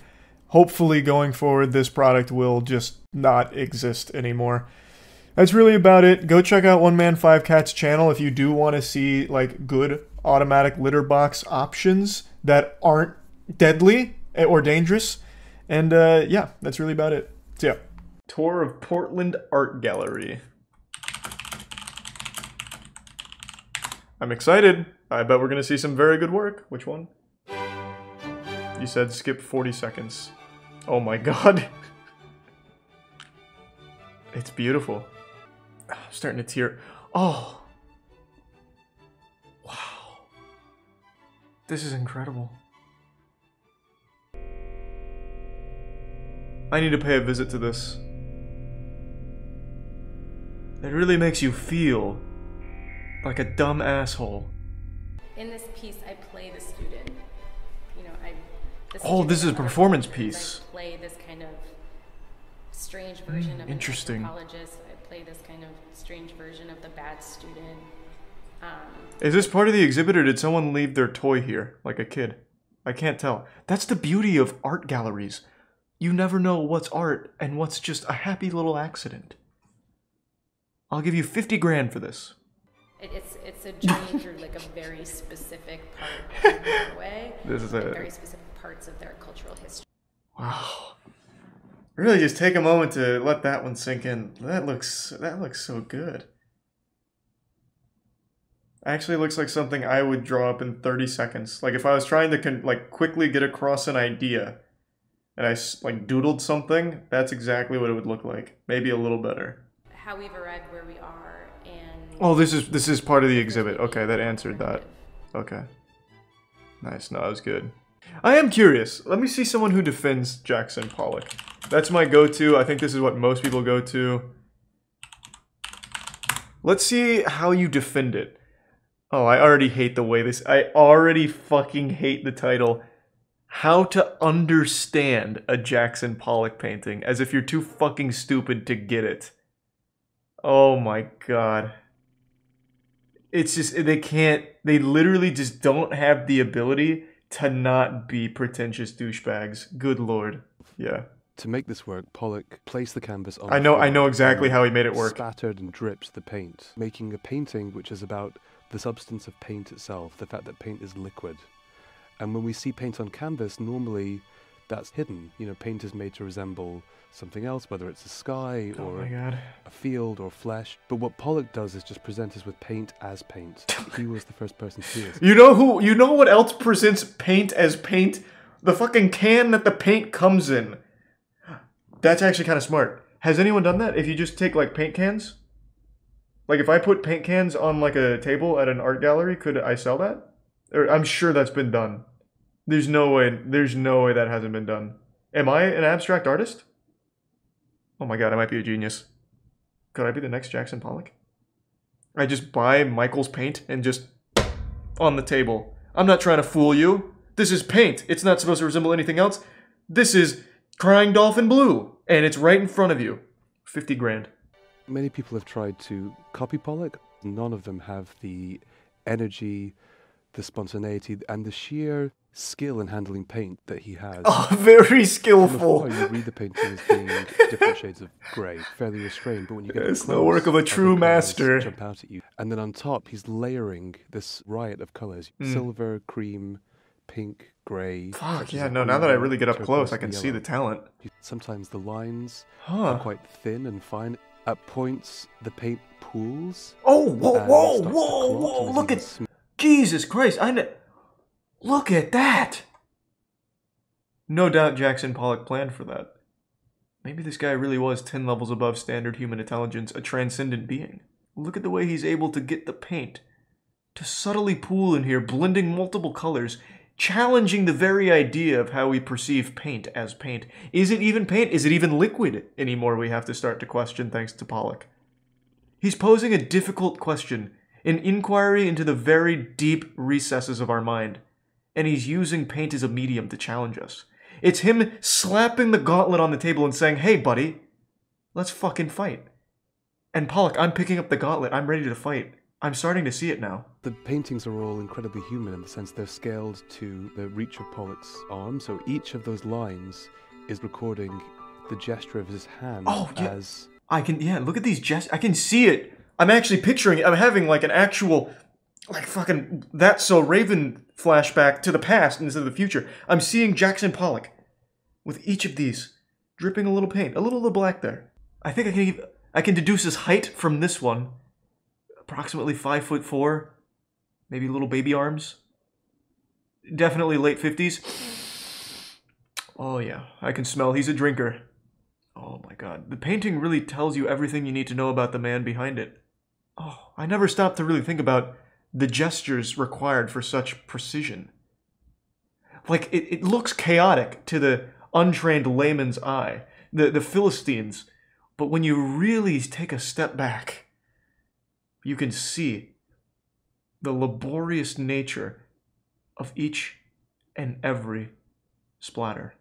Hopefully going forward, this product will just not exist anymore. That's really about it. Go check out One Man 5 Cats channel if you do want to see like good automatic litter box options that aren't deadly or dangerous. And yeah, that's really about it. So yeah, tour of Portland Art Gallery. I'm excited. I bet we're gonna see some very good work. Which one? You said skip 40 seconds. Oh my god. It's beautiful. I'm starting to tear. Oh. Wow. This is incredible. I need to pay a visit to this. It really makes you feel like a dumb asshole. In this piece, I play the student. You know, oh, this is a performance piece. I play this kind of strange version of interesting. An anthropologist. I play this kind of strange version of the bad student. Is this part of the exhibit, or did someone leave their toy here, like a kid? I can't tell. That's the beauty of art galleries. You never know what's art and what's just a happy little accident. I'll give you 50 grand for this. It's a journey through like a very specific part of Norway. This is very specific parts of their cultural history. Wow. Really just take a moment to let that one sink in. That looks so good. Actually looks like something I would draw up in 30 seconds. Like if I was trying to quickly get across an idea and I like doodled something, that's exactly what it would look like. Maybe a little better. How we've arrived where we are, and oh, this is part of the exhibit. Okay, that answered that. Okay. Nice. No, that was good. I am curious. Let me see someone who defends Jackson Pollock. That's my go-to. I think this is what most people go to. Let's see how you defend it. Oh, I already hate the way this... I already fucking hate the title. How to Understand a Jackson Pollock Painting. As if you're too fucking stupid to get it. Oh my god. It's just... They literally just don't have the ability to not be pretentious douchebags. Good lord. Yeah. To make this work, Pollock placed the canvas on I know exactly how he made it work. Spattered and dripped the paint, making a painting which is about the substance of paint itself, the fact that paint is liquid. And when we see paint on canvas, normally that's hidden. You know, paint is made to resemble something else, whether it's a sky or a field or flesh. But what Pollock does is just present us with paint as paint. He was the first person to do this. You know what else presents paint as paint? The fucking can that the paint comes in. That's actually kind of smart. Has anyone done that? If you just take like paint cans? Like if I put paint cans on like a table at an art gallery, could I sell that? Or I'm sure that's been done. There's no way that hasn't been done. Am I an abstract artist? Oh my god, I might be a genius. Could I be the next Jackson Pollock? I just buy Michael's paint and just on the table. I'm not trying to fool you. This is paint. It's not supposed to resemble anything else. This is Crying Dolphin Blue. And it's right in front of you. 50 grand. Many people have tried to copy Pollock. None of them have the energy, the spontaneity, and the sheer skill in handling paint that he has. Oh, very skillful. You read the painting as being different shades of grey, fairly restrained, but when you get it's close, the work of a true master. Jump out at you. And then on top, he's layering this riot of colours. Silver, cream, pink, grey. Fuck, yeah, no, now that I really get up close, I can see the talent. Sometimes the lines are quite thin and fine. At points, the paint pools. Oh, whoa, look at... Jesus Christ, look at that! No doubt Jackson Pollock planned for that. Maybe this guy really was 10 levels above standard human intelligence, a transcendent being. Look at the way he's able to get the paint to subtly pool in here, blending multiple colors, challenging the very idea of how we perceive paint as paint. Is it even paint? Is it even liquid anymore? We have to start to question thanks to Pollock. He's posing a difficult question, an inquiry into the very deep recesses of our mind. And he's using paint as a medium to challenge us. It's him slapping the gauntlet on the table and saying, hey buddy, let's fucking fight. And Pollock, I'm picking up the gauntlet. I'm ready to fight. I'm starting to see it now. The paintings are all incredibly human in the sense they're scaled to the reach of Pollock's arm. So each of those lines is recording the gesture of his hand as... I can, look at these gestures. I can see it. I'm actually picturing it. I'm having like an actual like fucking That's So Raven flashback to the past instead of the future. I'm seeing Jackson Pollock with each of these dripping a little paint, a little of the black there. I think I can deduce his height from this one. Approximately 5'4", maybe little baby arms. Definitely late 50s. Oh yeah, I can smell he's a drinker. Oh my god, the painting really tells you everything you need to know about the man behind it. Oh, I never stopped to really think about the gestures required for such precision. Like, it looks chaotic to the untrained layman's eye, the Philistines, but when you really take a step back, you can see the laborious nature of each and every splatter.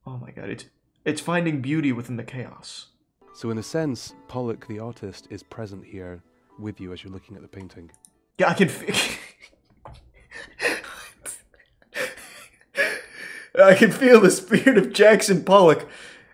Oh my god, it's finding beauty within the chaos. So in a sense, Pollock, the artist, is present here with you as you're looking at the painting. Yeah, I can I can feel the spirit of Jackson Pollock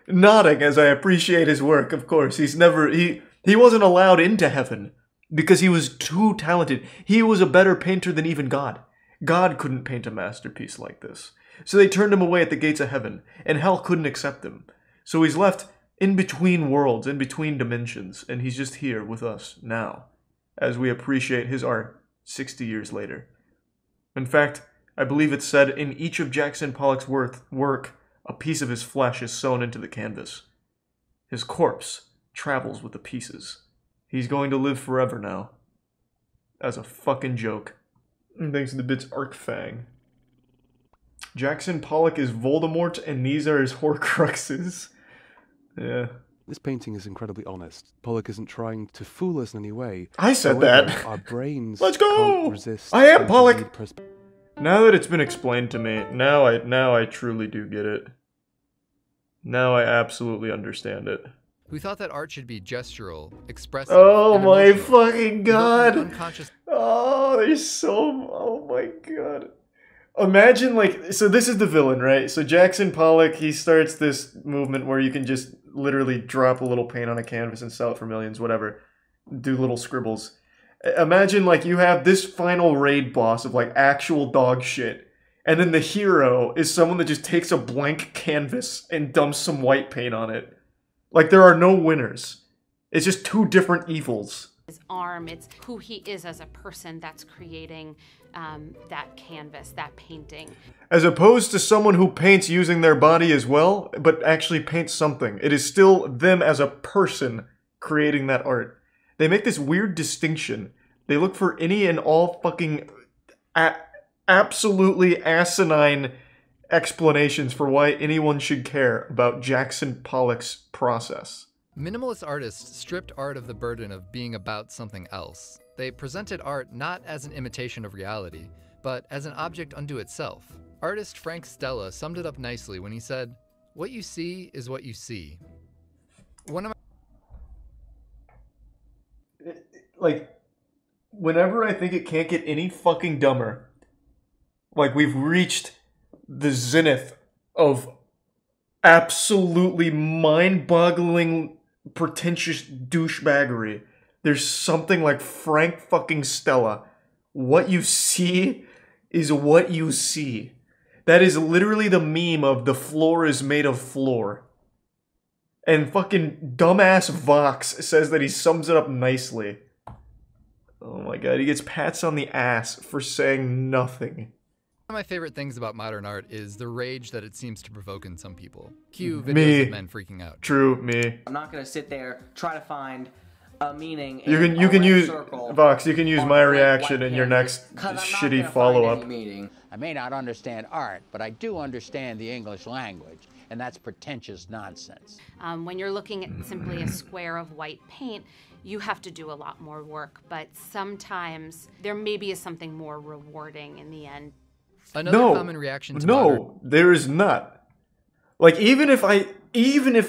nodding as I appreciate his work. Of course, he wasn't allowed into heaven because he was too talented. He was a better painter than even God. God couldn't paint a masterpiece like this. So they turned him away at the gates of heaven, and hell couldn't accept him. So he's left in between worlds, in between dimensions, and he's just here with us now, as we appreciate his art 60 years later. In fact, I believe it's said in each of Jackson Pollock's work, a piece of his flesh is sewn into the canvas. His corpse travels with the pieces. He's going to live forever now. As a fucking joke. And thanks to the bits Arcfang. Jackson Pollock is Voldemort, and these are his Horcruxes. Yeah. This painting is incredibly honest. Pollock isn't trying to fool us in any way. I said However, that. Our brains Let's go! can't resist. I am Pollock! Now that it's been explained to me, now I truly do get it. Now I absolutely understand it. Who thought that art should be gestural, expressive, oh and my emotional. fucking god! Unconscious. Oh, there's so... Oh my god. Imagine, like... So this is the villain, right? So Jackson Pollock, he starts this movement where you can just literally drop a little paint on a canvas and sell it for millions, whatever. Do little scribbles. Imagine, like, you have this final raid boss of, like, actual dog shit. And then the hero is someone that just takes a blank canvas and dumps some white paint on it. Like, there are no winners. It's just two different evils. His arm, it's who he is as a person that's creating that canvas, that painting. As opposed to someone who paints using their body as well, but actually paints something. It is still them as a person creating that art. They make this weird distinction. They look for any and all fucking absolutely asinine explanations for why anyone should care about Jackson Pollock's process. Minimalist artists stripped art of the burden of being about something else. They presented art not as an imitation of reality, but as an object unto itself. Artist Frank Stella summed it up nicely when he said, "What you see is what you see." Like, whenever I think it can't get any fucking dumber, like we've reached the zenith of absolutely mind-boggling, pretentious douchebaggery, there's something like Frank fucking Stella. What you see is what you see. That is literally the meme of the floor is made of floor. And fucking dumbass Vox says that he sums it up nicely. Oh my god, he gets pats on the ass for saying nothing. One of my favorite things about modern art is the rage that it seems to provoke in some people. Cue videos of men freaking out. True, me. I'm not going to sit there, try to find a meaning. You can use Vox. You can use my reaction in your next shitty follow-up. I may not understand art, but I do understand the English language, and that's pretentious nonsense. When you're looking at simply a square of white paint, you have to do a lot more work, but sometimes there maybe is something more rewarding in the end. Another common reaction to modern... there is not. Like, even if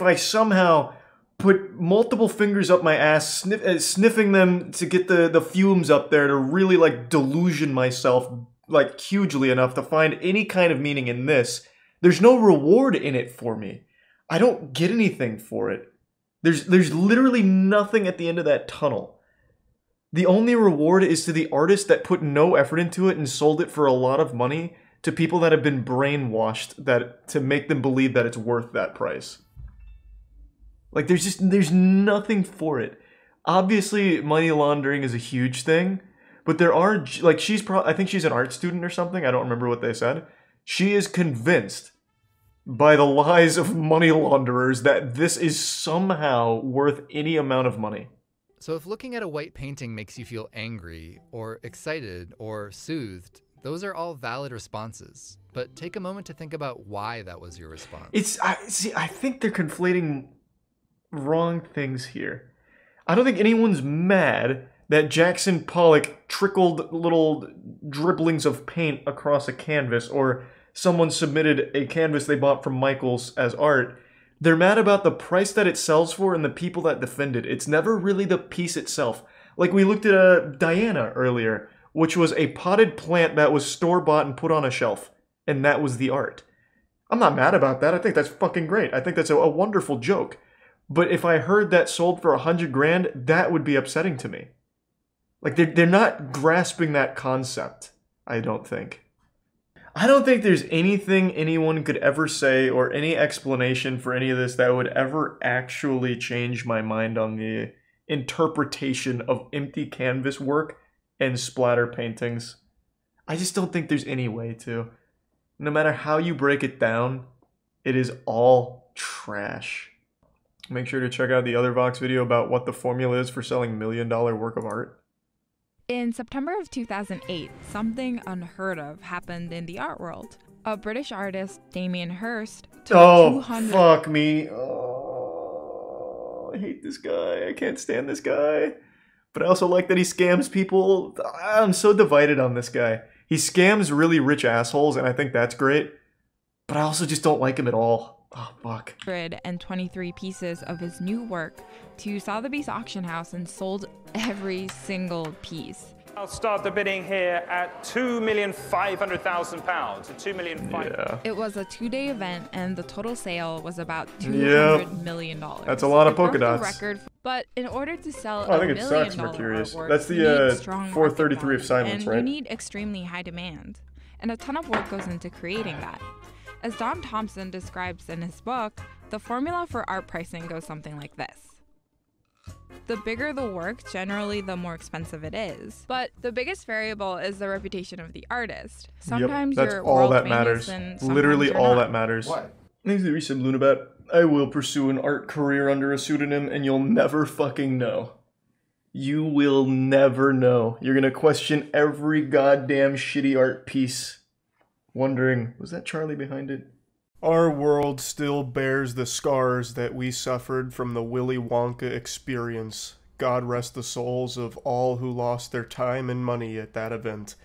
I somehow put multiple fingers up my ass, sniffing them to get the fumes up there to really, like, delusion myself, like, hugely enough to find any kind of meaning in this, there's no reward in it for me. I don't get anything for it. There's literally nothing at the end of that tunnel. The only reward is to the artist that put no effort into it and sold it for a lot of money to people that have been brainwashed to make them believe that it's worth that price. Like, there's nothing for it. Obviously, money laundering is a huge thing, but there are, like, I think she's an art student or something. I don't remember what they said. She is convinced by the lies of money launderers that this is somehow worth any amount of money. So if looking at a white painting makes you feel angry, or excited, or soothed, those are all valid responses. But take a moment to think about why that was your response. I think they're conflating wrong things here. I don't think anyone's mad that Jackson Pollock trickled little dribblings of paint across a canvas, or someone submitted a canvas they bought from Michaels as art. They're mad about the price that it sells for and the people that defend it. It's never really the piece itself. Like we looked at Diana earlier, which was a potted plant that was store-bought and put on a shelf. And that was the art. I'm not mad about that. I think that's fucking great. I think that's a wonderful joke. But if I heard that sold for $100 grand, that would be upsetting to me. Like, they're not grasping that concept, I don't think. I don't think there's anything anyone could ever say or any explanation for any of this that would ever actually change my mind on the interpretation of empty canvas work and splatter paintings. I just don't think there's any way to. No matter how you break it down, it is all trash. Make sure to check out the other Vox video about what the formula is for selling $1 million work of art. In September of 2008, something unheard of happened in the art world. A British artist, Damien Hirst, took 200... fuck me. Oh, I hate this guy. I can't stand this guy. But I also like that he scams people. I'm so divided on this guy. He scams really rich assholes, and I think that's great. But I also just don't like him at all. Oh, fuck. 123 pieces of his new work to Sotheby's auction house and sold every single piece. I'll start the bidding here at £2,500,000. £2,500,000. It was a 2-day event, and the total sale was about $200 million. That's a lot of polka dots. Record, but in order to sell I think it sucks, Mercurius. That's the 433 of Silence, right? You need extremely high demand, and a ton of work goes into creating that. As Don Thompson describes in his book, the formula for art pricing goes something like this. The bigger the work, generally the more expensive it is. But the biggest variable is the reputation of the artist. Sometimes that's you're all world that matters. famous and Literally you're all not. that matters. What? Thanks to Resub Lunabat. I will pursue an art career under a pseudonym, and you'll never fucking know. You will never know. You're gonna question every goddamn shitty art piece, wondering, was that Charlie behind it? Our world still bears the scars that we suffered from the Willy Wonka experience. God rest the souls of all who lost their time and money at that event.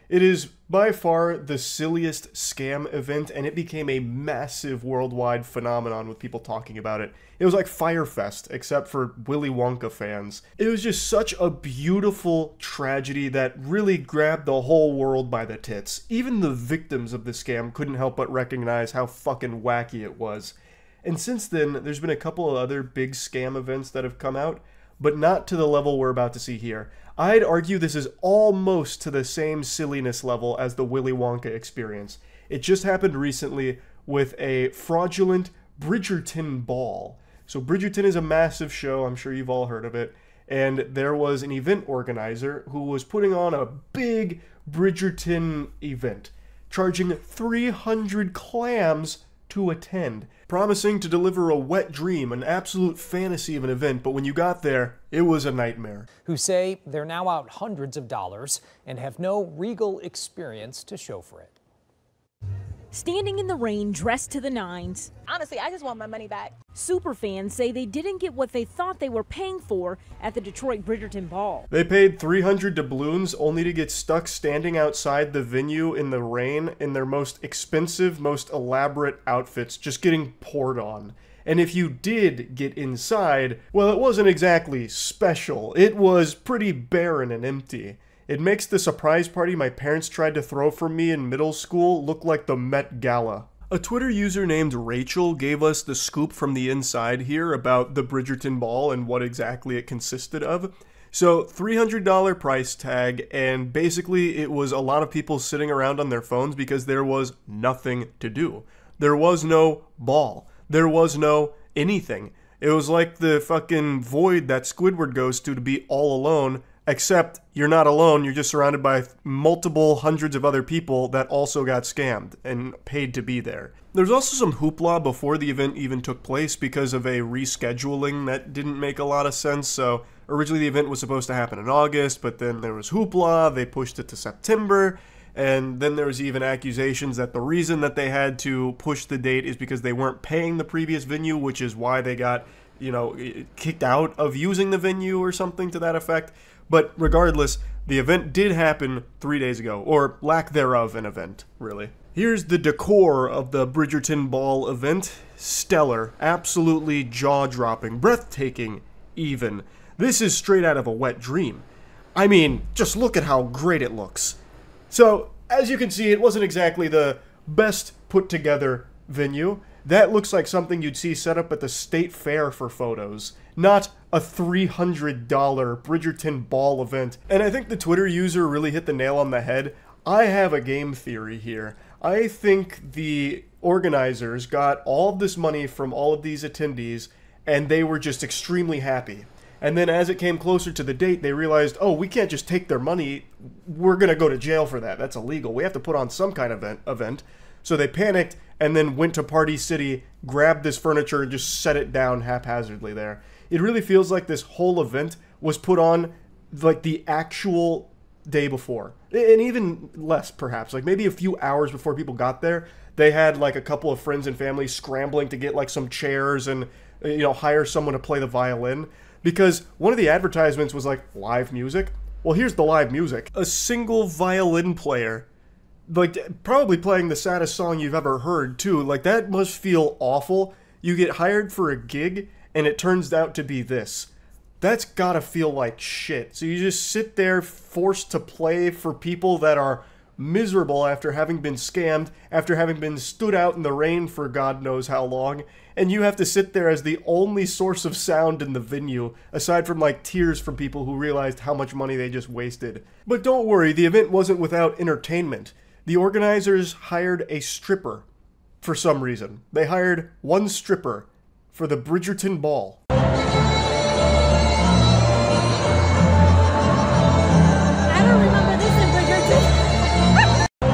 It is by far the silliest scam event, and it became a massive worldwide phenomenon with people talking about it. It was like Fyre Fest, except for Willy Wonka fans. It was just such a beautiful tragedy that really grabbed the whole world by the tits. Even the victims of the scam couldn't help but recognize how fucking wacky it was. And since then, there's been a couple of other big scam events that have come out, but not to the level we're about to see here. I'd argue this is almost to the same silliness level as the Willy Wonka experience. It just happened recently with a fraudulent Bridgerton ball. So Bridgerton is a massive show, I'm sure you've all heard of it, and there was an event organizer who was putting on a big Bridgerton event, charging 300 clams to attend, promising to deliver a wet dream, an absolute fantasy of an event, but when you got there, it was a nightmare. Who say they're now out hundreds of dollars and have no regal experience to show for it. Standing in the rain, dressed to the nines. Honestly, I just want my money back. Superfans say they didn't get what they thought they were paying for at the Detroit Bridgerton Ball. They paid 300 doubloons only to get stuck standing outside the venue in the rain in their most expensive, most elaborate outfits, just getting poured on. And if you did get inside, well, it wasn't exactly special. It was pretty barren and empty. It makes the surprise party my parents tried to throw for me in middle school look like the Met Gala. A Twitter user named Rachel gave us the scoop from the inside here about the Bridgerton Ball and what exactly it consisted of. So $300 price tag, and basically it was a lot of people sitting around on their phones because there was nothing to do. There was no ball. There was no anything. It was like the fucking void that Squidward goes to be all alone, except you're not alone, you're just surrounded by multiple hundreds of other people that also got scammed and paid to be there. There's also some hoopla before the event even took place because of a rescheduling that didn't make a lot of sense. So originally the event was supposed to happen in August, but then there was hoopla, they pushed it to September, and then there was even accusations that the reason that they had to push the date is because they weren't paying the previous venue, which is why they got, you know, kicked out of using the venue or something to that effect. But regardless, the event did happen 3 days ago, or lack thereof an event, really. Here's the decor of the Bridgerton Ball event. Stellar, absolutely jaw-dropping, breathtaking even. This is straight out of a wet dream. I mean, just look at how great it looks. So, as you can see, it wasn't exactly the best put-together venue. That looks like something you'd see set up at the state fair for photos, not a $300 Bridgerton Ball event. And I think the Twitter user really hit the nail on the head. I have a game theory here. I think the organizers got all of this money from all of these attendees, and they were just extremely happy. And then as it came closer to the date, they realized, oh, we can't just take their money. We're going to go to jail for that. That's illegal. We have to put on some kind of event. So they panicked and then went to Party City, grabbed this furniture, and just set it down haphazardly there. It really feels like this whole event was put on like the actual day before. And even less, perhaps. Like maybe a few hours before people got there, they had like a couple of friends and family scrambling to get like some chairs and, you know, hire someone to play the violin. Because one of the advertisements was like live music. Well, here's the live music. A single violin player, like probably playing the saddest song you've ever heard too. Like that must feel awful. You get hired for a gig and it turns out to be this. That's gotta feel like shit. So you just sit there forced to play for people that are miserable after having been scammed, after having been stood out in the rain for God knows how long, and you have to sit there as the only source of sound in the venue, aside from like tears from people who realized how much money they just wasted. But don't worry, the event wasn't without entertainment. The organizers hired a stripper for some reason. They hired one stripper for the Bridgerton Ball.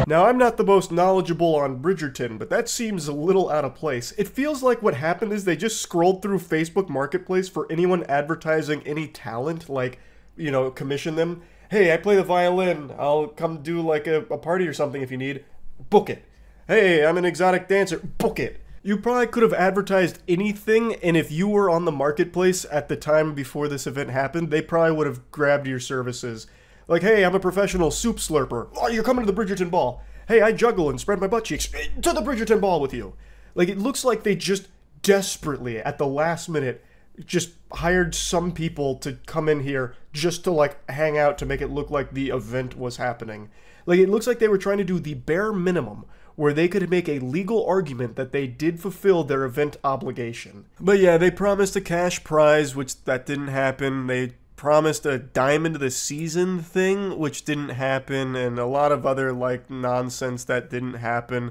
Now, I'm not the most knowledgeable on Bridgerton, but that seems a little out of place. It feels like what happened is they just scrolled through Facebook Marketplace for anyone advertising any talent, like, you know, commission them. Hey, I play the violin. I'll come do like a party or something if you need. Book it. Hey, I'm an exotic dancer. Book it. You probably could have advertised anything, and if you were on the marketplace at the time before this event happened, they probably would have grabbed your services. Like, hey, I'm a professional soup slurper. Oh, you're coming to the Bridgerton Ball. Hey, I juggle and spread my butt cheeks. To the Bridgerton Ball with you. Like, it looks like they just desperately, at the last minute, just hired some people to come in here just to, like, hang out to make it look like the event was happening. Like, it looks like they were trying to do the bare minimum where they could make a legal argument that they did fulfill their event obligation. But yeah, they promised a cash prize, which that didn't happen. They promised a diamond of the season thing, which didn't happen, and a lot of other like nonsense that didn't happen.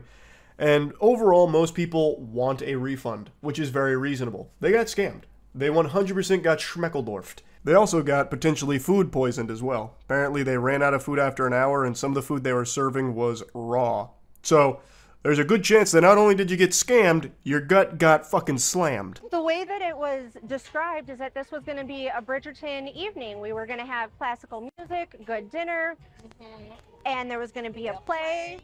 And overall, most people want a refund, which is very reasonable. They got scammed. They 100% got schmeckeldorfed. They also got potentially food poisoned as well. Apparently they ran out of food after an hour, and some of the food they were serving was raw. So there's a good chance that not only did you get scammed, your gut got fucking slammed. The way that it was described is that this was going to be a Bridgerton evening. We were going to have classical music, good dinner, and there was going to be a play,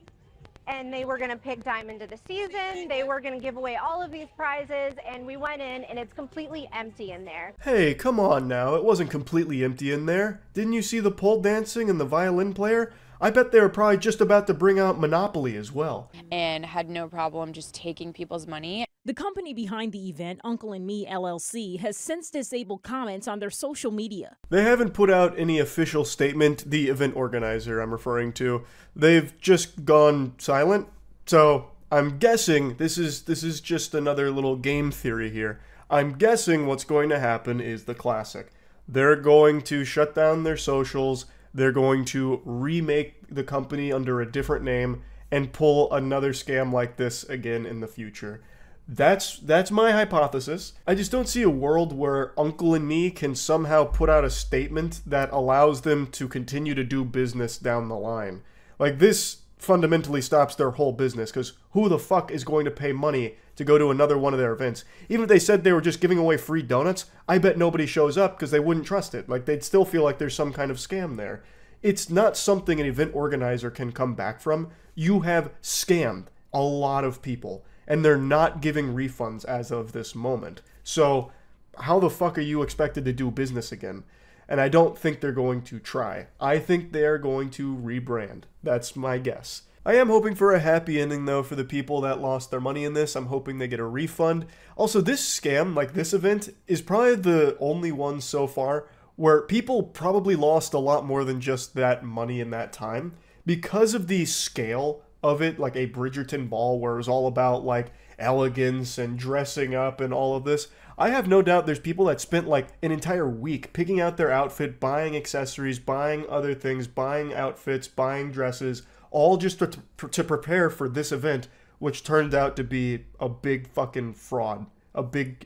and they were going to pick Diamond of the Season. They were going to give away all of these prizes, and we went in, and it's completely empty in there. Hey, come on now. It wasn't completely empty in there. Didn't you see the pole dancing and the violin player? I bet they were probably just about to bring out Monopoly as well. And had no problem just taking people's money. The company behind the event, Uncle and Me LLC, has since disabled comments on their social media. They haven't put out any official statement, the event organizer I'm referring to. They've just gone silent. So I'm guessing this is just another little game theory here. I'm guessing what's going to happen is the classic. They're going to shut down their socials. They're going to remake the company under a different name and pull another scam like this again in the future. That's my hypothesis. I just don't see a world where Uncle and Me can somehow put out a statement that allows them to continue to do business down the line. Like, this fundamentally stops their whole business, because who the fuck is going to pay money to go to another one of their events? Even if they said they were just giving away free donuts, I bet nobody shows up because they wouldn't trust it. Like, they'd still feel like there's some kind of scam there. It's not something an event organizer can come back from. You have scammed a lot of people, and they're not giving refunds as of this moment. So how the fuck are you expected to do business again? And I don't think they're going to try. I think they're going to rebrand. That's my guess. I am hoping for a happy ending, though, for the people that lost their money in this. I'm hoping they get a refund. Also, this scam, like this event, is probably the only one so far where people probably lost a lot more than just that money in that time. Because of the scale of it, like a Bridgerton ball where it was all about, like, elegance and dressing up and all of this, I have no doubt there's people that spent like an entire week picking out their outfit, buying accessories, buying other things, buying outfits, buying dresses, all just to prepare for this event, which turned out to be a big fucking fraud, a big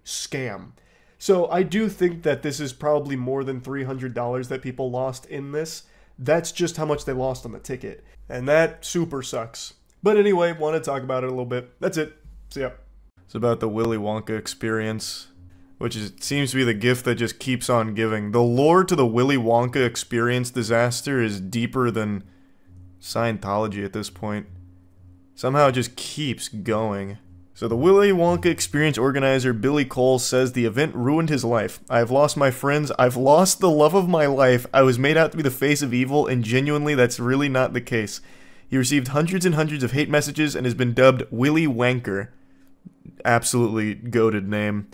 scam. So I do think that this is probably more than $300 that people lost in this. That's just how much they lost on the ticket. And that super sucks. But anyway, want to talk about it a little bit. That's it. See ya. It's about the Willy Wonka experience, which seems to be the gift that just keeps on giving. The lore to the Willy Wonka experience disaster is deeper than Scientology at this point. Somehow it just keeps going. So the Willy Wonka experience organizer Billy Cole says the event ruined his life. I have lost my friends. I've lost the love of my life. I was made out to be the face of evil, and genuinely that's really not the case. He received hundreds and hundreds of hate messages and has been dubbed Willy Wanker. Absolutely goated name.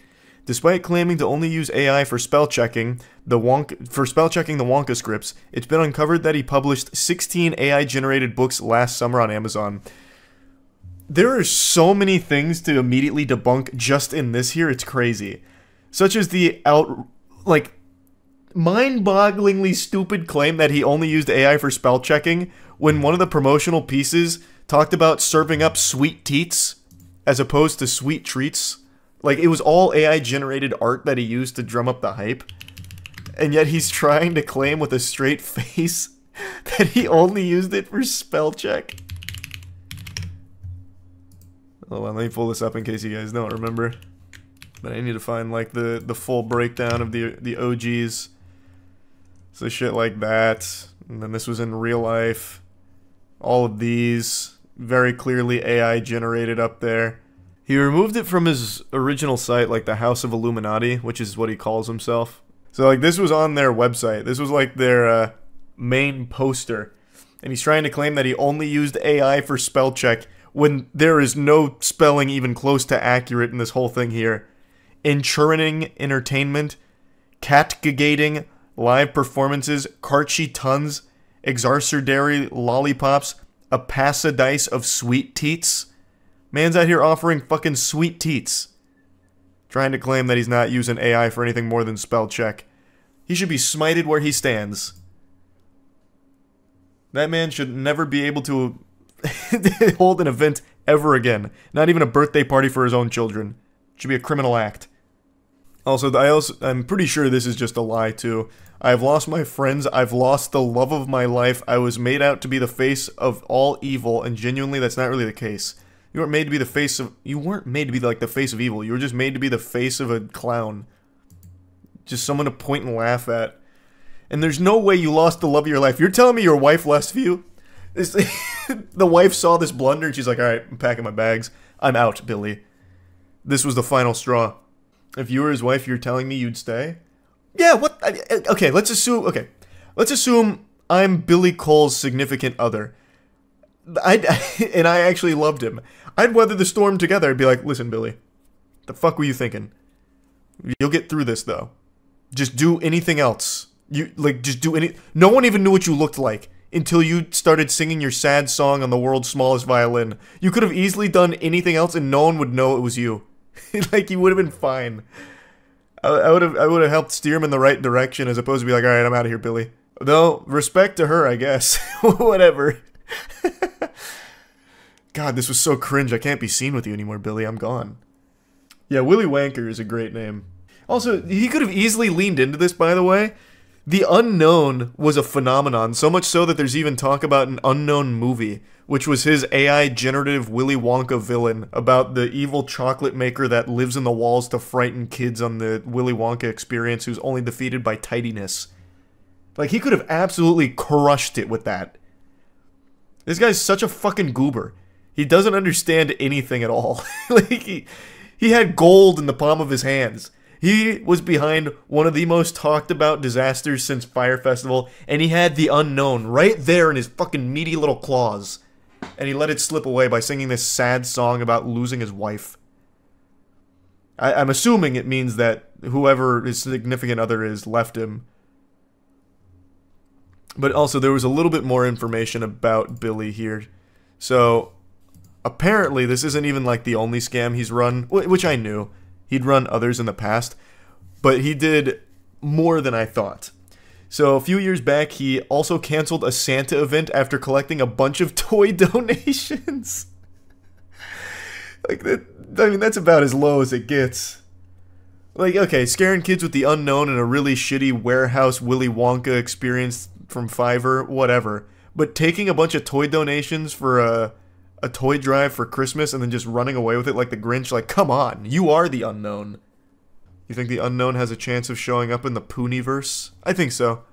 Despite claiming to only use AI for spell checking the Wonka scripts, it's been uncovered that he published 16 AI-generated books last summer on Amazon. There are so many things to immediately debunk just in this here, it's crazy. Such as the mind-bogglingly stupid claim that he only used AI for spell checking when one of the promotional pieces talked about serving up sweet teats as opposed to sweet treats. Like, it was all AI-generated art that he used to drum up the hype. And yet he's trying to claim with a straight face that he only used it for spell check. Hold on, let me pull this up in case you guys don't remember. But I need to find, like, the full breakdown of the OGs. So shit like that. And then this was in real life. All of these. Very clearly AI generated up there. He removed it from his original site, like the House of Illuminati, which is what he calls himself. So, like, this was on their website. This was, like, their main poster. And he's trying to claim that he only used AI for spell check when there is no spelling even close to accurate in this whole thing here. Enchurning entertainment, catgigating, live performances, Karchi tons, exarcerdary lollipops, a passadice of sweet teats. Man's out here offering fucking sweet teats. Trying to claim that he's not using AI for anything more than spell check. He should be smited where he stands. That man should never be able to hold an event ever again. Not even a birthday party for his own children. It should be a criminal act. Also, I'm pretty sure this is just a lie too. I've lost my friends. I've lost the love of my life. I was made out to be the face of all evil, and genuinely that's not really the case. You weren't made to be the face of... You weren't made to be like the face of evil. You were just made to be the face of a clown. Just someone to point and laugh at. And there's no way you lost the love of your life. You're telling me your wife left you? The wife saw this blunder and she's like, alright, I'm packing my bags. I'm out, Billy. This was the final straw. If you were his wife, you're telling me you'd stay? Yeah, what? Okay, let's assume I'm Billy Cole's significant other. And I actually loved him. I'd weather the storm together. I'd be like, listen, Billy, the fuck were you thinking? You'll get through this, though. Just do anything else. No one even knew what you looked like until you started singing your sad song on the world's smallest violin. You could have easily done anything else and no one would know it was you. Like, you would have been fine. I would have helped steer him in the right direction as opposed to be like, all right, I'm out of here, Billy. Though, respect to her, I guess. Whatever. God, this was so cringe. I can't be seen with you anymore, Billy. I'm gone. Yeah, Willy Wanker is a great name. Also, he could have easily leaned into this, by the way. The unknown was a phenomenon, so much so that there's even talk about an unknown movie, which was his AI generative Willy Wonka villain about the evil chocolate maker that lives in the walls to frighten kids on the Willy Wonka experience who's only defeated by tidiness. Like, he could have absolutely crushed it with that. This guy's such a fucking goober. He doesn't understand anything at all. Like, he had gold in the palm of his hands. He was behind one of the most talked about disasters since Fyre Festival, and he had the unknown right there in his fucking meaty little claws. And he let it slip away by singing this sad song about losing his wife. I'm assuming it means that whoever his significant other is left him. But also, there was a little bit more information about Billy here. So, apparently, this isn't even like the only scam he's run, which I knew. He'd run others in the past, but he did more than I thought. So a few years back, he also canceled a Santa event after collecting a bunch of toy donations. Like, that, I mean, that's about as low as it gets. Like, okay, scaring kids with the unknown and a really shitty warehouse Willy Wonka experience from Fiverr, whatever. But taking a bunch of toy donations for a toy drive for Christmas and then just running away with it like the Grinch, like, come on, you are the unknown. You think the unknown has a chance of showing up in the Pooniverse? I think so.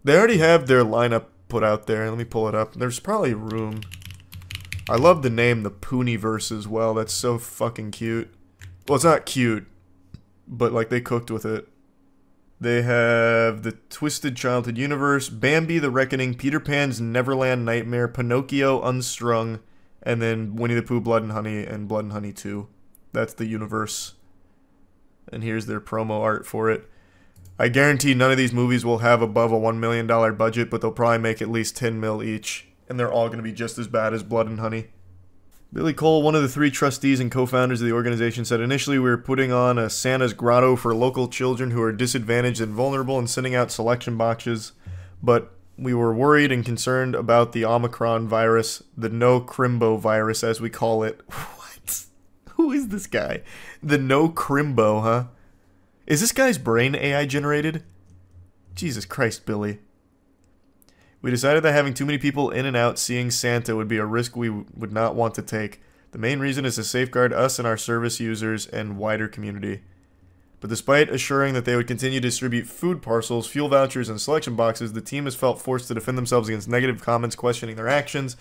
They already have their lineup put out there. Let me pull it up. There's probably room. I love the name, the Pooniverse, as well. That's so fucking cute. Well, it's not cute, but, like, they cooked with it. They have the Twisted Childhood Universe, Bambi the Reckoning, Peter Pan's Neverland Nightmare, Pinocchio Unstrung, and then Winnie the Pooh Blood and Honey and Blood and Honey 2. That's the universe. And here's their promo art for it. I guarantee none of these movies will have above a $1 million budget, but they'll probably make at least 10 mil each. And they're all going to be just as bad as Blood and Honey. Billy Cole, one of the 3 trustees and co-founders of the organization, said initially we were putting on a Santa's Grotto for local children who are disadvantaged and vulnerable and sending out selection boxes, but we were worried and concerned about the Omicron virus, the no Crimbo virus as we call it. What? Who is this guy? The no Crimbo, huh? Is this guy's brain AI generated? Jesus Christ, Billy. We decided that having too many people in and out seeing Santa would be a risk we would not want to take. The main reason is to safeguard us and our service users and wider community. But despite assuring that they would continue to distribute food parcels, fuel vouchers, and selection boxes, the team has felt forced to defend themselves against negative comments questioning their actions,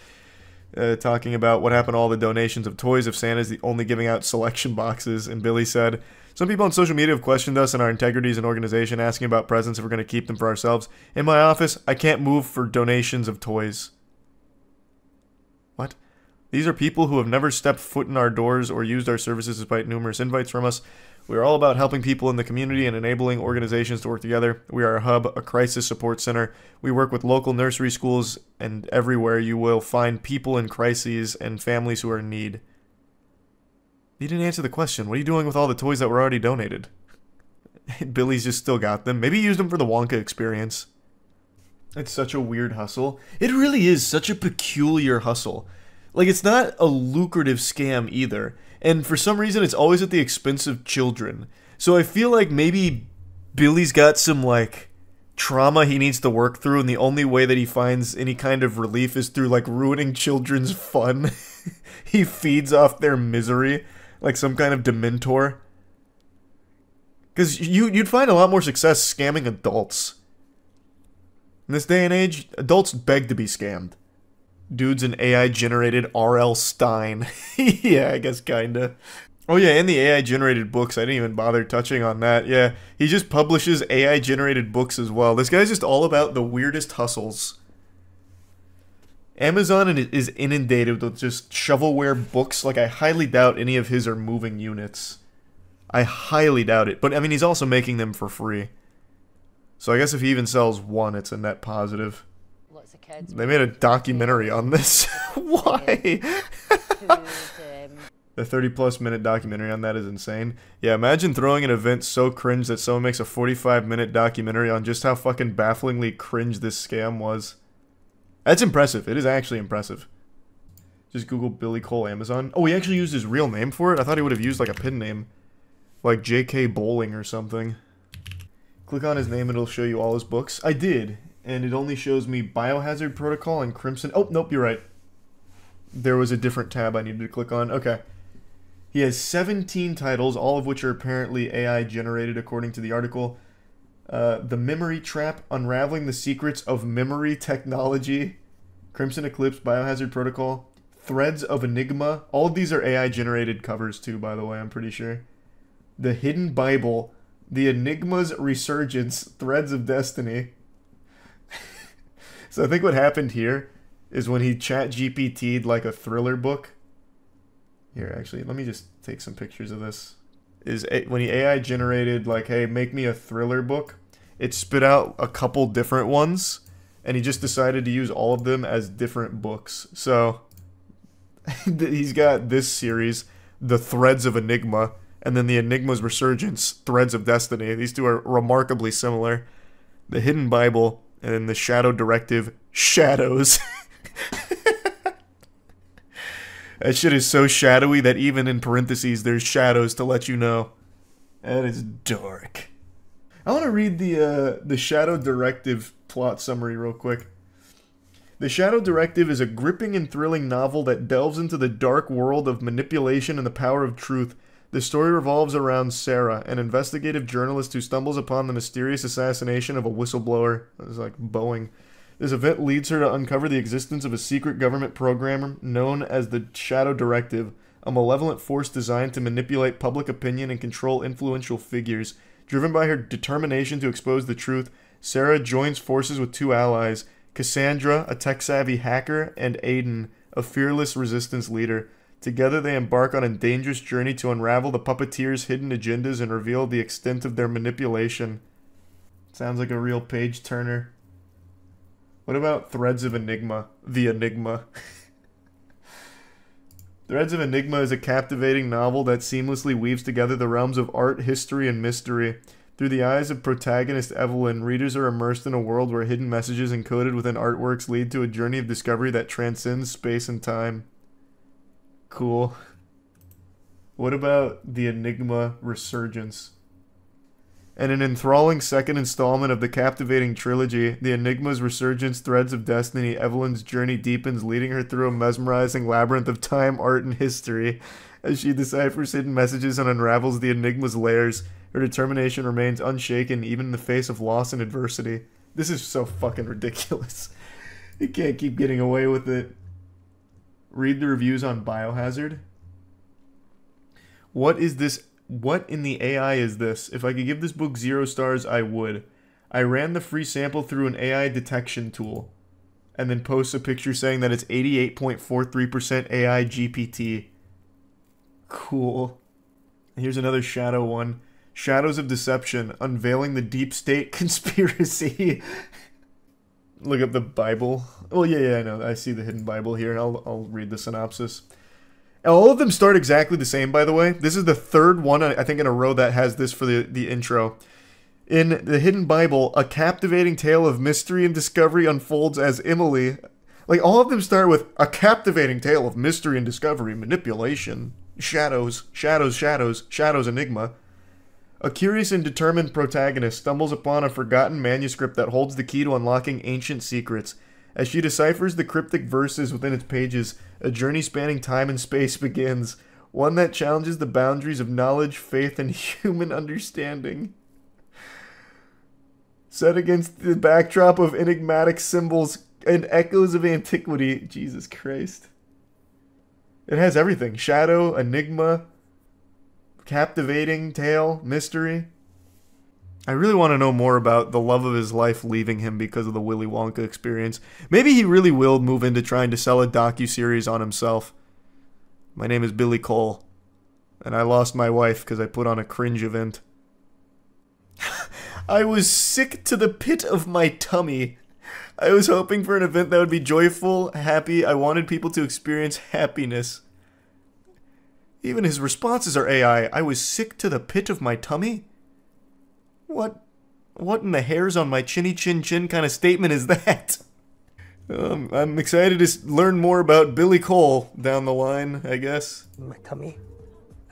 talking about what happened to all the donations of toys if Santa's only giving out selection boxes. And Billy said, some people on social media have questioned us and our integrity as an organization, asking about presents if we're going to keep them for ourselves. In my office, I can't move for donations of toys. What? These are people who have never stepped foot in our doors or used our services despite numerous invites from us. We are all about helping people in the community and enabling organizations to work together. We are a hub, a crisis support center. We work with local nursery schools, and everywhere you will find people in crises and families who are in need. You didn't answer the question. What are you doing with all the toys that were already donated? Billy's just still got them. Maybe he used them for the Wonka experience. It's such a weird hustle. It really is such a peculiar hustle. Like, it's not a lucrative scam either. And for some reason, it's always at the expense of children. So I feel like maybe Billy's got some, like, trauma he needs to work through, and the only way that he finds any kind of relief is through, like, ruining children's fun. He feeds off their misery. Like some kind of dementor. Because you'd find a lot more success scamming adults. In this day and age, adults beg to be scammed. Dude's an AI-generated R.L. Stein. Yeah, I guess kinda. Oh yeah, and the AI-generated books. I didn't even bother touching on that. Yeah, he just publishes AI-generated books as well. This guy's just all about the weirdest hustles. Amazon is inundated with just shovelware books. Like, I highly doubt any of his are moving units. I highly doubt it. But, I mean, he's also making them for free. So I guess if he even sells one, it's a net positive. Lots of kids. They made a documentary on this. Why? The 30+ minute documentary on that is insane. Yeah, imagine throwing an event so cringe that someone makes a 45-minute documentary on just how fucking bafflingly cringe this scam was. That's impressive. It is actually impressive. Just Google Billy Cole Amazon. Oh, he actually used his real name for it? I thought he would have used like a pen name. Like J.K. Bowling or something. Click on his name and it'll show you all his books. I did. And it only shows me Biohazard Protocol and Crimson. Oh, nope, you're right. There was a different tab I needed to click on. Okay. He has 17 titles, all of which are apparently AI generated according to the article. The Memory Trap, Unraveling the Secrets of Memory Technology, Crimson Eclipse, Biohazard Protocol, Threads of Enigma. All of these are AI generated covers too, by the way, I'm pretty sure. The Hidden Bible, The Enigma's Resurgence, Threads of Destiny. So I think what happened here is when he chat GPT'd like a thriller book. Here, actually, let me just take some pictures of this. When he AI generated, like, hey, make me a thriller book, it spit out a couple different ones, and he just decided to use all of them as different books. So, he's got this series, The Threads of Enigma, and then The Enigma's Resurgence, Threads of Destiny. These two are remarkably similar. The Hidden Bible, and then the Shadow Directive, Shadows. That shit is so shadowy that even in parentheses there's shadows to let you know. That is dark. I want to read the Shadow Directive plot summary real quick. The Shadow Directive is a gripping and thrilling novel that delves into the dark world of manipulation and the power of truth. The story revolves around Sarah, an investigative journalist who stumbles upon the mysterious assassination of a whistleblower. It's like Boeing. This event leads her to uncover the existence of a secret government program known as the Shadow Directive, a malevolent force designed to manipulate public opinion and control influential figures. Driven by her determination to expose the truth, Sarah joins forces with two allies, Cassandra, a tech-savvy hacker, and Aiden, a fearless resistance leader. Together they embark on a dangerous journey to unravel the puppeteers' hidden agendas and reveal the extent of their manipulation. Sounds like a real page-turner. What about Threads of Enigma? The Enigma. Threads of Enigma is a captivating novel that seamlessly weaves together the realms of art, history, and mystery. Through the eyes of protagonist Evelyn, readers are immersed in a world where hidden messages encoded within artworks lead to a journey of discovery that transcends space and time. Cool. What about The Enigma Resurgence? And an enthralling second installment of the captivating trilogy, The Enigma's Resurgence, Threads of Destiny, Evelyn's journey deepens, leading her through a mesmerizing labyrinth of time, art, and history. As she deciphers hidden messages and unravels the Enigma's layers, her determination remains unshaken even in the face of loss and adversity. This is so fucking ridiculous. You can't keep getting away with it. Read the reviews on Biohazard. What is this? What in the AI is this? If I could give this book 0 stars, I would. I ran the free sample through an AI detection tool. And then posts a picture saying that it's 88.43% AI GPT. Cool. Here's another shadow one. Shadows of Deception, Unveiling the Deep State Conspiracy. Look up the Bible. Oh, yeah, I know. I see the Hidden Bible here. I'll read the synopsis. All of them start exactly the same, by the way. This is the third one, I think, in a row that has this for the intro. In the Hidden Bible, a captivating tale of mystery and discovery unfolds as Emily... Like, all of them start with a captivating tale of mystery and discovery, manipulation, shadows, enigma. A curious and determined protagonist stumbles upon a forgotten manuscript that holds the key to unlocking ancient secrets. As she deciphers the cryptic verses within its pages, a journey spanning time and space begins, one that challenges the boundaries of knowledge, faith, and human understanding. Set against the backdrop of enigmatic symbols and echoes of antiquity. Jesus Christ. It has everything. Shadow, enigma, captivating tale, mystery. I really want to know more about the love of his life leaving him because of the Willy Wonka experience. Maybe he really will move into trying to sell a docuseries on himself. My name is Billy Cole, and I lost my wife because I put on a cringe event. I was sick to the pit of my tummy. I was hoping for an event that would be joyful, happy. I wanted people to experience happiness. Even his responses are AI. I was sick to the pit of my tummy? What in the hairs on my chinny chin chin kind of statement is that? I'm excited to learn more about Billy Cole down the line, I guess. My tummy,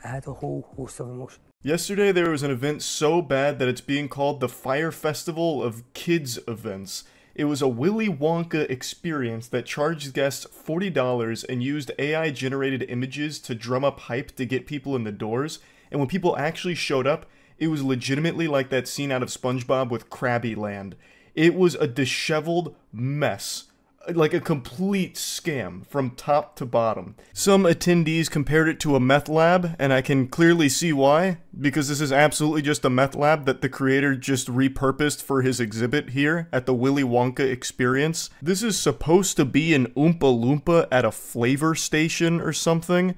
I had a whole host of emotions. Yesterday there was an event so bad that it's being called the Fire Festival of Kids Events. It was a Willy Wonka experience that charged guests $40 and used AI-generated images to drum up hype to get people in the doors, and when people actually showed up, it was legitimately like that scene out of SpongeBob with Krabby Land. It was a disheveled mess. Like a complete scam from top to bottom. Some attendees compared it to a meth lab, and I can clearly see why, because this is absolutely just a meth lab that the creator just repurposed for his exhibit here at the Willy Wonka experience. This is supposed to be an Oompa Loompa at a flavor station or something,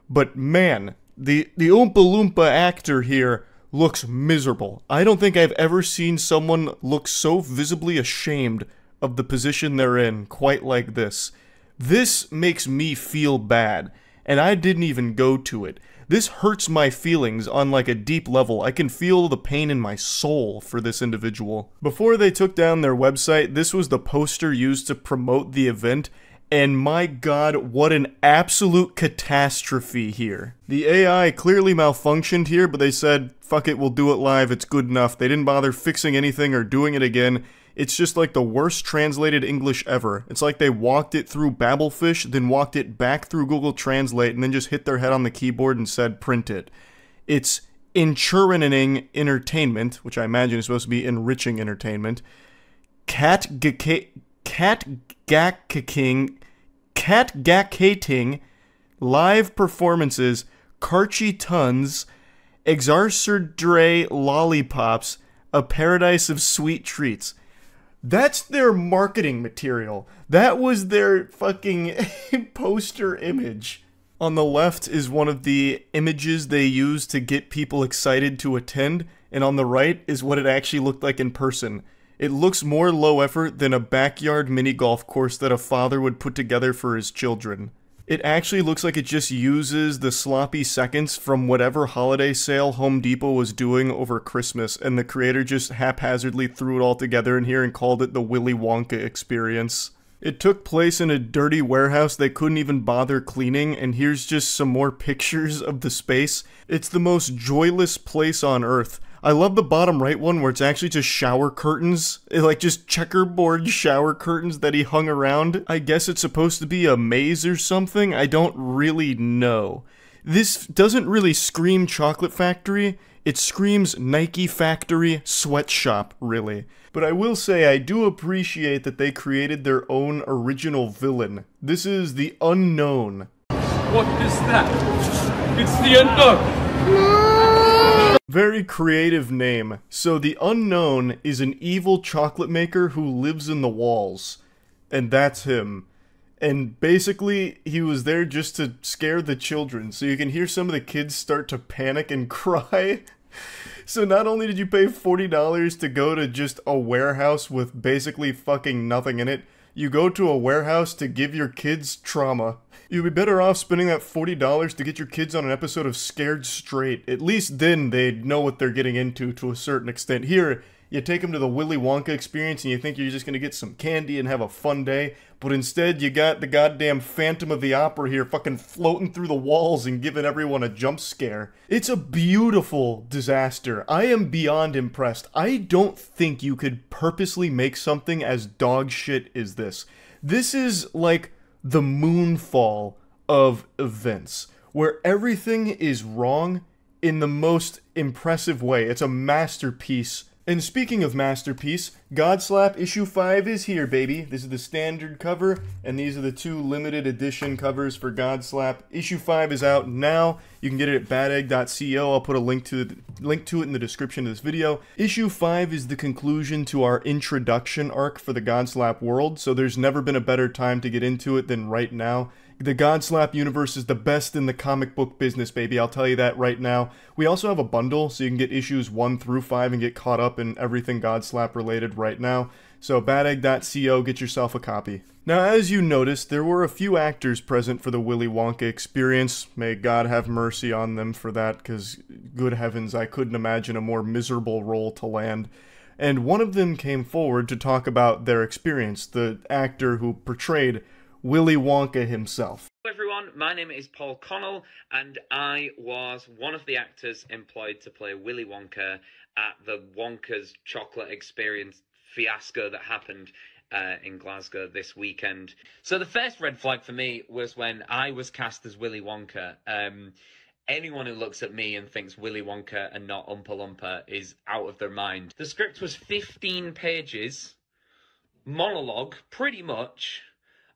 but man, the Oompa Loompa actor here looks miserable. I don't think I've ever seen someone look so visibly ashamed of the position they're in quite like this. This makes me feel bad, and I didn't even go to it. This hurts my feelings on like a deep level. I can feel the pain in my soul for this individual. Before they took down their website, this was the poster used to promote the event, and my god, what an absolute catastrophe here. The AI clearly malfunctioned here, but they said, fuck it, we'll do it live, it's good enough. They didn't bother fixing anything or doing it again. It's just like the worst translated English ever. It's like they walked it through Babelfish, then walked it back through Google Translate, and then just hit their head on the keyboard and said, print it. It's enchurning entertainment, which I imagine is supposed to be enriching entertainment. Catgackating, live performances, Karchi tons, Exarcerdre lollipops, a paradise of sweet treats. That's their marketing material. That was their fucking poster image. On the left is one of the images they use to get people excited to attend, and on the right is what it actually looked like in person. It looks more low effort than a backyard mini golf course that a father would put together for his children. It actually looks like it just uses the sloppy seconds from whatever holiday sale Home Depot was doing over Christmas, and the creator just haphazardly threw it all together in here and called it the Willy Wonka experience. It took place in a dirty warehouse they couldn't even bother cleaning, and here's just some more pictures of the space. It's the most joyless place on earth. I love the bottom right one where it's actually just shower curtains. Like just checkerboard shower curtains that he hung around. I guess it's supposed to be a maze or something. I don't really know. This doesn't really scream chocolate factory. It screams Nike factory sweatshop, really. But I will say I do appreciate that they created their own original villain. This is the Unknown. What is that? It's the Unknown! Very creative name. So the Unknown is an evil chocolate maker who lives in the walls. And that's him. And basically, he was there just to scare the children. So you can hear some of the kids start to panic and cry. So not only did you pay $40 to go to just a warehouse with basically fucking nothing in it, you go to a warehouse to give your kids trauma. You'd be better off spending that $40 to get your kids on an episode of Scared Straight. At least then they'd know what they're getting into to a certain extent. Here, you take them to the Willy Wonka experience and you think you're just gonna get some candy and have a fun day, but instead you got the goddamn Phantom of the Opera here fucking floating through the walls and giving everyone a jump scare. It's a beautiful disaster. I am beyond impressed. I don't think you could purposely make something as dog shit as this. This is like the moonfall of events, where everything is wrong in the most impressive way. It's a masterpiece. And speaking of masterpiece, Godslap issue 5 is here, baby. This is the standard cover, and these are the 2 limited edition covers for Godslap. Issue 5 is out now. You can get it at badegg.co. I'll put a link to it in the description of this video. Issue 5 is the conclusion to our introduction arc for the Godslap world, so there's never been a better time to get into it than right now. The Godslap universe is the best in the comic book business, baby. I'll tell you that right now. We also have a bundle, so you can get issues 1 through 5 and get caught up in everything Godslap related right now. So badegg.co, get yourself a copy. Now, as you noticed, there were a few actors present for the Willy Wonka experience. May God have mercy on them for that, because good heavens, I couldn't imagine a more miserable role to land. And one of them came forward to talk about their experience, the actor who portrayed Willy Wonka himself. Hello everyone, my name is Paul Connell, and I was one of the actors employed to play Willy Wonka at the Wonka's Chocolate Experience fiasco that happened in Glasgow this weekend. So the first red flag for me was when I was cast as Willy Wonka. Anyone who looks at me and thinks Willy Wonka and not Oompa Loompa is out of their mind. The script was 15 pages, monologue, pretty much,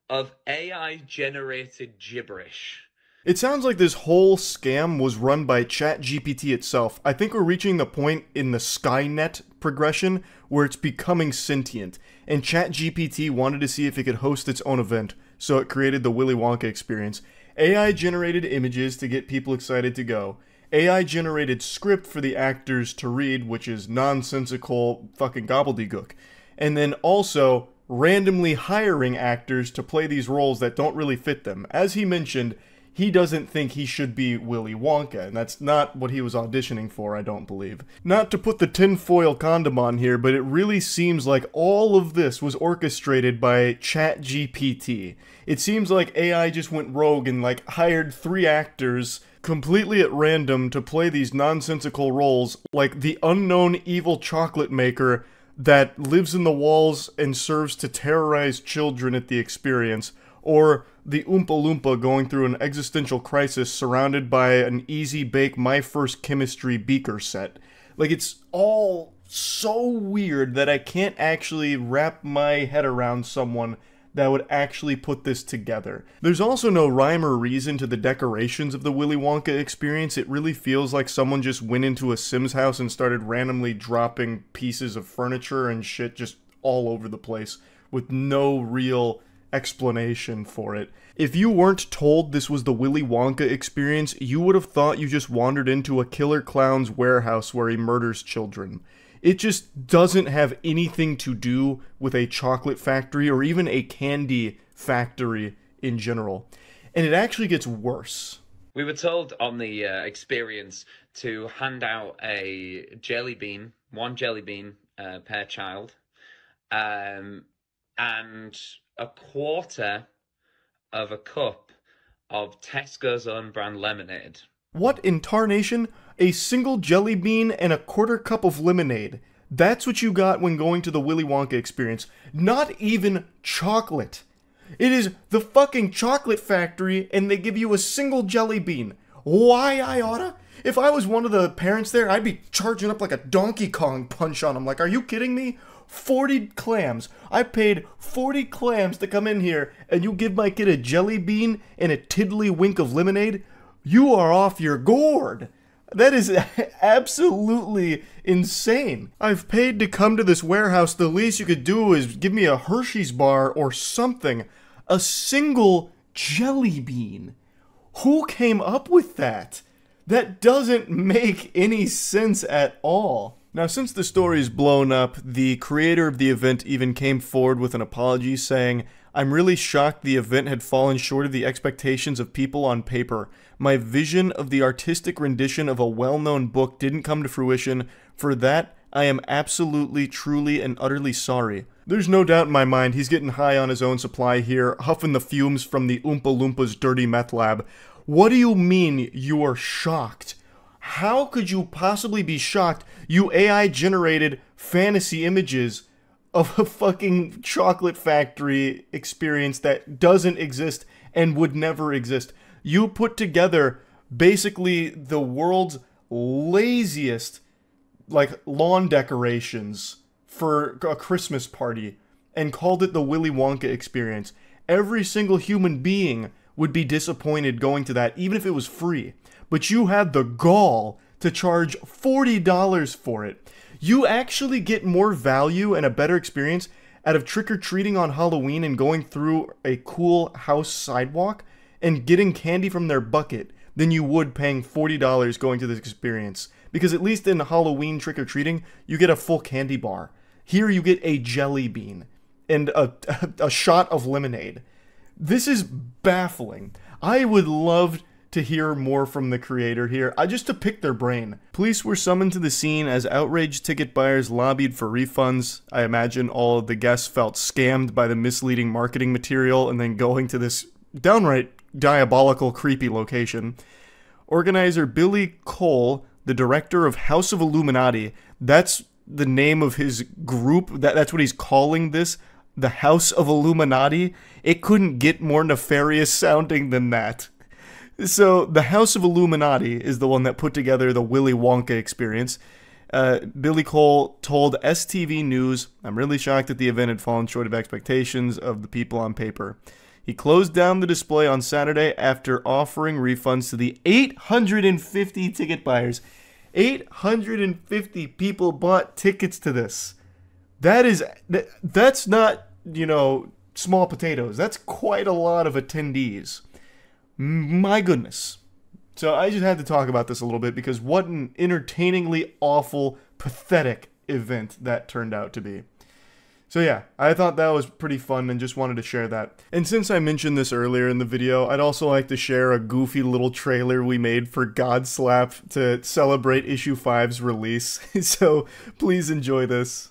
of AI-generated gibberish. It sounds like this whole scam was run by ChatGPT itself. I think we're reaching the point in the Skynet progression where it's becoming sentient, and ChatGPT wanted to see if it could host its own event, so it created the Willy Wonka experience. AI-generated images to get people excited to go. AI-generated script for the actors to read, which is nonsensical fucking gobbledygook. And then also randomly hiring actors to play these roles that don't really fit them. As he mentioned, he doesn't think he should be Willy Wonka, and that's not what he was auditioning for, I don't believe. Not to put the tinfoil condom on here, but it really seems like all of this was orchestrated by ChatGPT. It seems like AI just went rogue and like hired 3 actors completely at random to play these nonsensical roles, like the unknown evil chocolate maker that lives in the walls and serves to terrorize children at the experience, or the Oompa Loompa going through an existential crisis surrounded by an easy bake My First Chemistry beaker set. Like, it's all so weird that I can't actually wrap my head around someone that would actually put this together. There's also no rhyme or reason to the decorations of the Willy Wonka experience. It really feels like someone just went into a Sims house and started randomly dropping pieces of furniture and shit just all over the place with no real explanation for it. If you weren't told this was the Willy Wonka experience, you would have thought you just wandered into a killer clown's warehouse where he murders children. It just doesn't have anything to do with a chocolate factory or even a candy factory in general. And it actually gets worse. We were told on the experience to hand out a jelly bean, one jelly bean per child, and a quarter of a cup of Tesco's own brand lemonade. What in tarnation? A single jelly bean and a quarter cup of lemonade. That's what you got when going to the Willy Wonka experience. Not even chocolate. It is the fucking chocolate factory and they give you a single jelly bean. Why, I oughta? If I was one of the parents there, I'd be charging up like a Donkey Kong punch on them. Like, are you kidding me? 40 clams. I paid 40 clams to come in here and you give my kid a jelly bean and a tiddlywink of lemonade? You are off your gourd. That is absolutely insane. I've paid to come to this warehouse. The least you could do is give me a Hershey's bar or something. A single jelly bean. Who came up with that? That doesn't make any sense at all. Now, since the story's blown up, the creator of the event even came forward with an apology saying, "I'm really shocked the event had fallen short of the expectations of people on paper. My vision of the artistic rendition of a well-known book didn't come to fruition. For that, I am absolutely, truly, and utterly sorry." There's no doubt in my mind he's getting high on his own supply here, huffing the fumes from the Oompa Loompas' dirty meth lab. What do you mean you are shocked? How could you possibly be shocked? You AI-generated fantasy images of a fucking chocolate factory experience that doesn't exist and would never exist. You put together basically the world's laziest, like, lawn decorations for a Christmas party and called it the Willy Wonka experience. Every single human being would be disappointed going to that, even if it was free. But you had the gall to charge $40 for it. You actually get more value and a better experience out of trick-or-treating on Halloween and going through a cool house sidewalk and getting candy from their bucket than you would paying $40 going to this experience. Because at least in Halloween trick-or-treating, you get a full candy bar. Here you get a jelly bean and a shot of lemonade. This is baffling. I would love to hear more from the creator here, just to pick their brain. Police were summoned to the scene as outraged ticket buyers lobbied for refunds. I imagine all of the guests felt scammed by the misleading marketing material and then going to this downright diabolical, creepy location. Organizer Billy Cole, the director of House of Illuminati, that's the name of his group, that's what he's calling this, the House of Illuminati. It couldn't get more nefarious sounding than that. So, the House of Illuminati is the one that put together the Willy Wonka experience. Billy Cole told STV News, "I'm really shocked that the event had fallen short of expectations of the people on paper." He closed down the display on Saturday after offering refunds to the 850 ticket buyers. 850 people bought tickets to this. That's not, small potatoes. That's quite a lot of attendees. My goodness. So I just had to talk about this a little bit because what an entertainingly awful, pathetic event that turned out to be. So yeah, I thought that was pretty fun and just wanted to share that. And since I mentioned this earlier in the video, I'd also like to share a goofy little trailer we made for Godslap to celebrate issue 5's release. So please enjoy this.